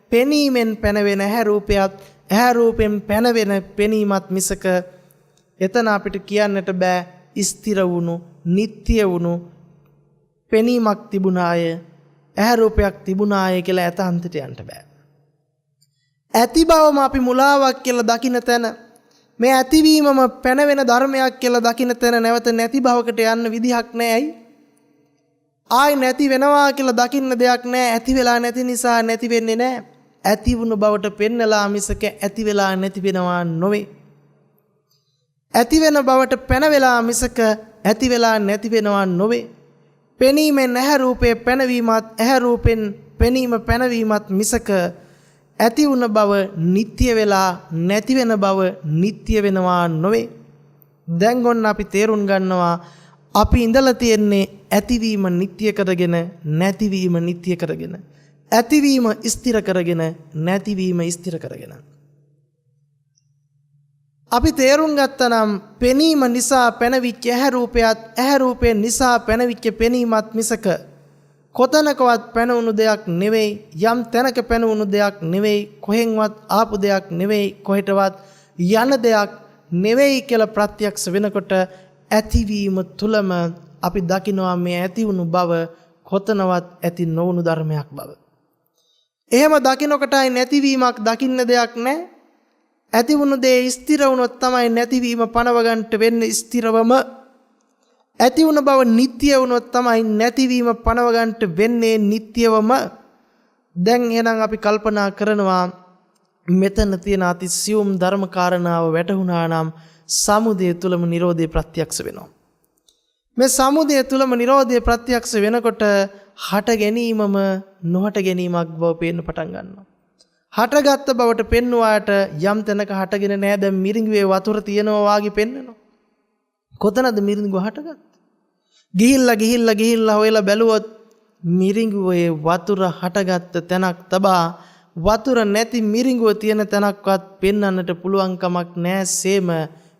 පෙනීමෙන් පැනවෙන ඇහැ රූපයත්, ඇහැ රූපෙන් පැනවෙන පෙනීමත් මිසක එතන අපිට කියන්නට බෑ ස්ථිර වුණු, නිට්ටය වුණු පෙනීමක් තිබුණාය, ඇහැ රූපයක් තිබුණාය කියලා ඇතන්තට යන්න බෑ. ඇති බවම අපි මුලාවක් කියලා දකින්න තැන, මේ ඇතිවීමම පැනවෙන ධර්මයක් කියලා දකින්න තැන නැවත නැති භවකට යන්න විදිහක් නැහැ. ආයි නැති වෙනවා කියලා දකින්න දෙයක් නැහැ. ඇති වෙලා නැති නිසා නැති වෙන්නේ නැහැ. ඇති වුණු බවට පෙන්නලා මිසක ඇති වෙලා නැති වෙනවා නොවේ. ඇති වෙන බවට පැනවෙලා මිසක ඇති වෙලා නැති වෙනවා නොවේ. පෙනීමෙන් ඇහැ රූපේ පැනවීමත්, ඇහැ රූපෙන් පෙනීම පැනවීමත් මිසක ඇති වුණ බව නිට්ටය වෙලා නැති වෙන බව නිට්ටය වෙනවා නොවේ. දැන් ගොන්න අපි තේරුම් ගන්නවා අපි ඉඳලා තියෙන්නේ ඇතිවීම නිට්ටය කරගෙන, නැතිවීම නිට්ටය කරගෙන, ඇතිවීම ස්ථිර කරගෙන, නැතිවීම ස්ථිර කරගෙන. අපි තේරුම් ගත්තනම් පෙනීම නිසා පැනවිච්ච ඇහැ රූපයත්, ඇහැ රූපයෙන් නිසා පැනවිච්ච පෙනීමත් මිසක කොතනකවත් පැනවුණු දෙයක් නෙවෙයි, යම් තැනක පැනවුණු දෙයක් නෙවෙයි, කොහෙන්වත් ආපු දෙයක් නෙවෙයි, කොහෙටවත් යන දෙයක් නෙවෙයි කියලා ප්‍රත්‍යක්ෂ වෙනකොට ඇතිවීම තුලම අපි දකිනවා මේ ඇති වුණු බව කොතනවත් ඇති නොවුණු ධර්මයක් බව. එහෙම දකිනකොටයි නැතිවීමක් දකින්න දෙයක් නැහැ. ඇති වුණු දේ ස්ථිර වුණොත් තමයි නැතිවීම පනව ගන්නට වෙන්නේ ස්ථිරවම. ඇති වුණ බව නිට්ටය වුණොත් තමයි නැතිවීම පනව ගන්නට වෙන්නේ නිට්ටයවම. දැන් එහෙනම් අපි කල්පනා කරනවා මෙතන තියෙන අතිසියුම් ධර්ම කාරණාව වැටහුණා නම් සමුදය තුලම නිරෝධය ප්‍රත්‍යක්ෂ වෙනවා. මේ සමුදය තුලම නිරෝධය ප්‍රත්‍යක්ෂ වෙනකොට හට ගැනීමම නොහට ගැනීමක් බව පේන්න පටන් ගන්නවා. හටගත්ත බවට පෙන්වුවාට යම් තැනක හටගෙන නැහැ. දැන් මිරිඟුවේ වතුර තියෙනවා වාගේ පෙන්වනවා. කොතනද මිරිඟුව හටගත්තේ? ගිහිල්ලා හොයලා බැලුවොත් මිරිඟුවේ වතුර හටගත්ත තැනක් තබා වතුර නැති මිරිඟුව තියෙන තැනක්වත් පෙන්වන්නට පුළුවන් කමක් නැහැ. සේම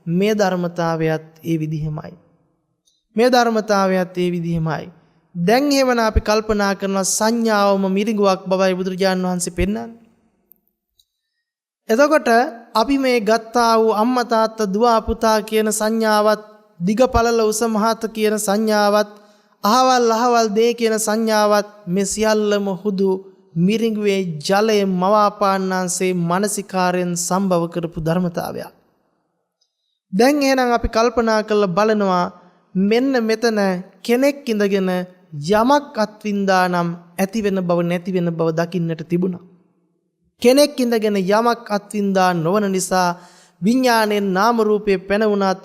මේ ධර්මතාවයත් ඒ විදිහමයි. මේ ධර්මතාවයත් ඒ විදිහමයි. දැන් එහෙමනම් අපි කල්පනා කරන සංඥාවම මිරිඟුවක් බවයි බුදුරජාණන් වහන්සේ පෙන්නන්නේ. එතකොට අපි මේ ගත්තා වූ අම්මා තාත්තා දුව පුතා කියන සංඥාවත් දිග පළල උස මහත කියන සංඥාවත් අහවල් දේ කියන සංඥාවත් මේ සියල්ලම හුදු මිරිඟුවේ ජලයේ මවාපාන්නාන්සේ මානසිකාරයෙන් සම්භව කරපු ධර්මතාවයක්. දැන් එහෙනම් අපි කල්පනා කරලා බලනවා මෙන්න මෙතන කෙනෙක් ඉඳගෙන යමක් අත්විඳා නම් ඇති වෙන බව නැති වෙන බව දකින්නට තිබුණා. කෙනෙක් ඉඳගෙන යමක් අත්විඳා නොවන නිසා විඥාණයෙන් නාම රූපේ පැනවුණත්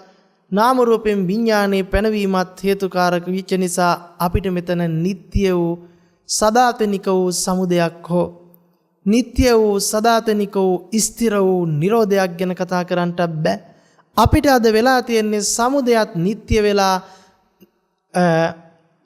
නාම රූපයෙන් විඥානයේ පැනවීමත් හේතුකාරක විච්ච නිසා අපිට මෙතන නিত্য වූ සදාතනික වූ සමුදයක් හෝ නিত্য වූ සදාතනික වූ ස්ථිර වූ නිරෝධයක් ගැන කතා කරන්නට බෑ. අපිට අද වෙලා තියෙන්නේ සමුදයත් නিত্য වෙලා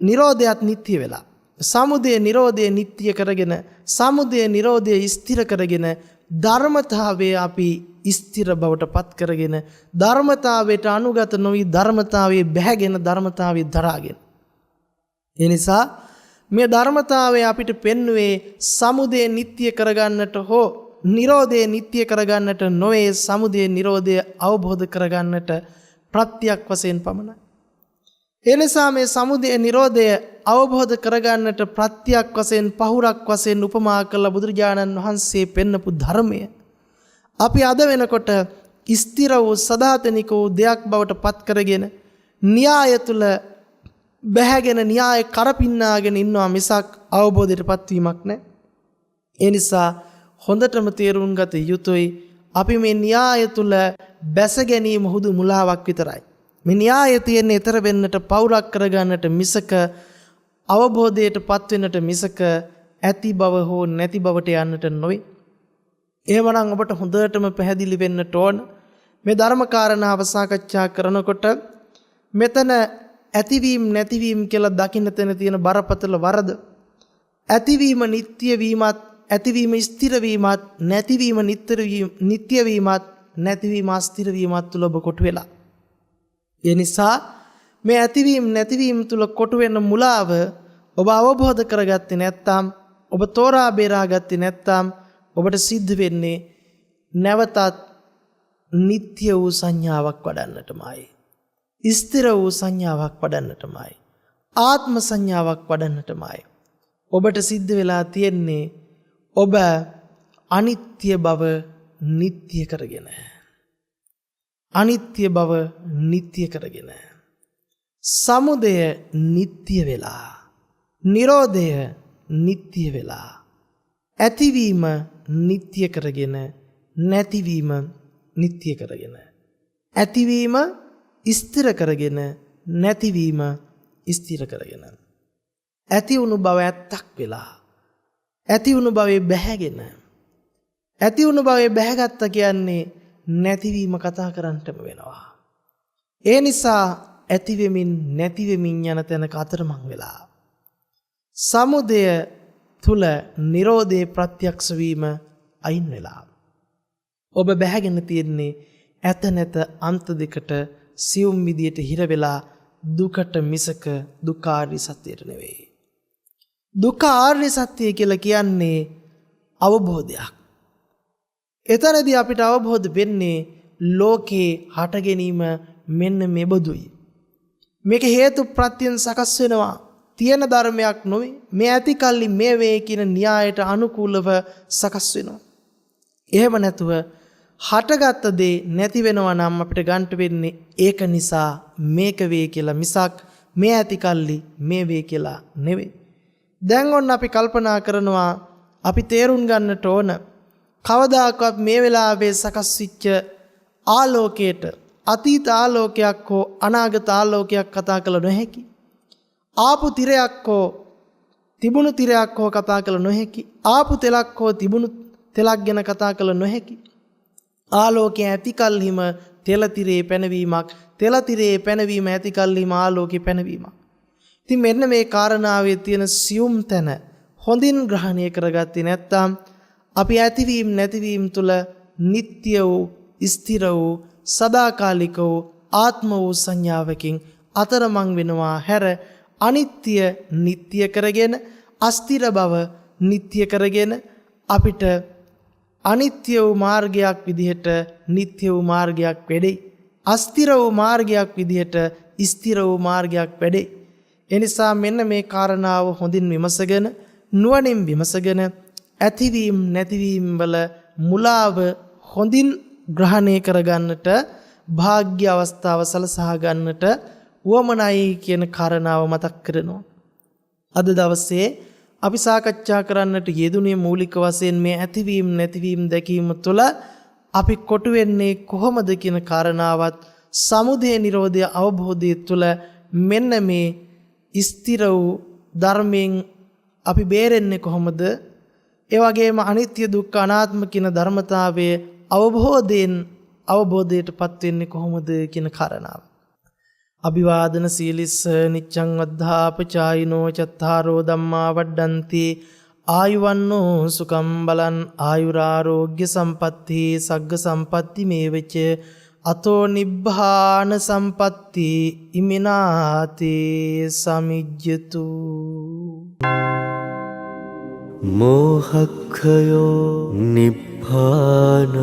නිරෝධයත් නিত্য වෙලා. සමුදය නිරෝධය නিত্য කරගෙන සමුදය නිරෝධය ස්ථිර කරගෙන ධර්මතාවයේ අපි ස්ථිර බවට පත් කරගෙන ධර්මතාවයට අනුගත නොවි ධර්මතාවයේ බැහැගෙන ධර්මතාවයේ දරාගෙන. ඒ නිසා මේ ධර්මතාවය අපිට පෙන්වුවේ සමුදය නিত্য කරගන්නට හෝ නිරෝධය නিত্য කරගන්නට නොවේ සමුදය නිරෝධය අවබෝධ කරගන්නට ප්‍රත්‍යක් වශයෙන් පමණයි. ඒ නිසා මේ සමුදය නිරෝධය අවබෝධ කරගන්නට ප්‍රත්‍යක් වශයෙන් පහුරක් වශයෙන් උපමා කළ බුදුරජාණන් වහන්සේ පෙන්නපු ධර්මය අපි අද වෙනකොට ස්ථිර වූ සදාතනික වූ දෙයක් බවට පත් කරගෙන න්‍යාය තුල බැහැගෙන න්‍යාය කරපින්නාගෙන ඉන්නවා මිසක් අවබෝධයට පත්වීමක් නැහැ. ඒ නිසා හොඳටම තේරුම් ගත යුතුයි අපි මේ න්‍යාය තුල බැස ගැනීම හුදු මුලාවක් විතරයි. මේ න්‍යාය තියෙන්නේ ඊතර වෙන්නට පෞරක් කරගන්නට මිසක අවබෝධයට පත් වෙන්නට මිසක ඇති බව හෝ නැති බවට යන්නට නොවේ. එහෙමනම් ඔබට හොඳටම පැහැදිලි වෙන්නට ඕන මේ ධර්ම කාරණාව සාකච්ඡා කරනකොට මෙතන ඇතිවීම නැතිවීම කියලා දකින්න තැන තියෙන බරපතල වරද ඇතිවීම නিত্য වීමත් ඇතිවීම ස්ථිර වීමත් නැතිවීම නিত্য වීමත් නැතිවීම අස්ථිර වීමත් තුල ඔබ කොටු වෙලා. ඒ නිසා මේ ඇතිවීම නැතිවීම තුල කොටු වෙන මුලාව ඔබ අවබෝධ කරගත්තේ නැත්නම් ඔබ තෝරා බේරා ගත්තේ නැත්නම් ඔබට සිද්ධ වෙන්නේ නැවතත් නিত্য වූ සංඥාවක් වඩන්නටමයි. ස්ථිර වූ සංඥාවක් වඩන්නටමයි. ආත්ම සංඥාවක් වඩන්නටමයි. ඔබට සිද්ධ වෙලා තියෙන්නේ ඔබ අනිත්‍ය බව නিত্য කරගෙන අනිත්‍ය බව නিত্য කරගෙන සමුදය නিত্য වෙලා නිරෝධය නিত্য වෙලා ඇතිවීම නিত্য කරගෙන නැතිවීම නিত্য කරගෙන ඇතිවීම ස්ථිර කරගෙන නැතිවීම ස්ථිර කරගෙන ඇති වුණු බව ඇත්තක් වෙලා ඇති වුණු භවයේ බැහැගෙන ඇති වුණු භවයේ බැහැගත්ත කියන්නේ නැතිවීම කතා කරන්නටම වෙනවා. ඒ නිසා ඇති වෙමින් නැති වෙමින් යන තැනක අතරමං වෙලා සමුදය තුල නිරෝධේ ප්‍රත්‍යක්ෂ වීම අයින් වෙලා ඔබ බැහැගෙන තියෙන්නේ ඇත නැත අන්ත දෙකට සියුම් විදියට හිර වෙලා දුකට මිසක දුක්ඛාර්ය සත්‍යයට නෙවෙයි. දුක්ඛ ආර්ය සත්‍ය කියලා කියන්නේ අවබෝධයක්. එතනදී අපිට අවබෝධ වෙන්නේ ලෝකේ හට ගැනීම මෙන්න මෙබඳුයි. මේක හේතු ප්‍රත්‍යයෙන් සකස් වෙනවා. තියෙන ධර්මයක් නොවේ. මේ ඇති කල්ලි මේ වේ කියන න්‍යායට අනුකූලව සකස් වෙනවා. එහෙම නැතුව හටගත්ත දේ නැති වෙනවා නම් අපිට ගන්න වෙන්නේ ඒක නිසා මේක වේ කියලා මිසක් මේ ඇති කල්ලි මේ වේ කියලා නෙවෙයි. දැන් ඔන්න අපි කල්පනා කරනවා අපි තේරුම් ගන්නට ඕන කවදාකවත් මේ වෙලාවේ සකස් වෙච්ච ආලෝකයට අතීත ආලෝකයක් හෝ අනාගත ආලෝකයක් කතා කළ නොහැකි. ආපු තිරයක් හෝ තිබුණු තිරයක් හෝ කතා කළ නොහැකි. ආපු තෙලක් හෝ තිබුණු තෙලක් ගැන කතා කළ නොහැකි. ආලෝකය ඇති කල්හිම තෙල තිරේ පැනවීමක්, තෙල තිරේ පැනවීම ඇති කල්හිම ආලෝකේ පැනවීමක්. ඉතින් මෙන්න මේ කාරණාවේ තියෙන සියුම් තැන හොඳින් ග්‍රහණය කරගත්තේ නැත්නම් අපි ඇතිවීම නැතිවීම තුල නিত্য වූ, ස්ථිර වූ, සදාකාලික වූ, ආත්ම වූ සංඥාවකින් අතරමං වෙනවා. හැර අනිත්‍ය නිට්ටය කරගෙන අස්තිර බව නිට්ටය කරගෙන අපිට අනිත්‍ය වූ මාර්ගයක් විදිහට නිට්ටය වූ මාර්ගයක් වෙඩේ. අස්තිර වූ මාර්ගයක් විදිහට ස්ථිර වූ මාර්ගයක් වෙඩේ. එනිසා මෙන්න මේ කාරණාව හොඳින් විමසගෙන නුවණින් විමසගෙන ඇතිවීම නැතිවීම වල මුලාව හොඳින් ග්‍රහණය කරගන්නට භාග්‍ය අවස්ථාව සලසා ගන්නට වමනයි කියන කාරණාව මතක් කරනවා. අද දවසේ අපි සාකච්ඡා කරන්නට යෙදුනේ මූලික වශයෙන් මේ ඇතිවීම නැතිවීම දැකීම තුළ අපි කොටු වෙන්නේ කොහොමද කියන කාරණාවත් සමුදය නිරෝධය අවබෝධය තුළ මෙන්න මේ ස්ථිර වූ ධර්මයෙන් අපි බේරෙන්නේ කොහොමද? ඒ වගේම අනිත්‍ය දුක්ඛ අනාත්ම කියන ධර්මතාවයේ අවබෝධයටපත් වෙන්නේ කොහොමද කියන කාරණාව. අභිවාදන සීලිස්ස නිච්ඡං වද්ධාපචායිනෝ චත්තාරෝ ධම්මා වඩ්ඩಂತಿ ආයුවන්නෝ සුකම් බලං ආයුරාෝග්‍ය සම්පatti සග්ග සම්පatti මේවච අතෝ නිබ්බාන සම්පatti ඉමිනාති සමිජ්ජතු මෝහක්ඛයෝ නිබ්බානං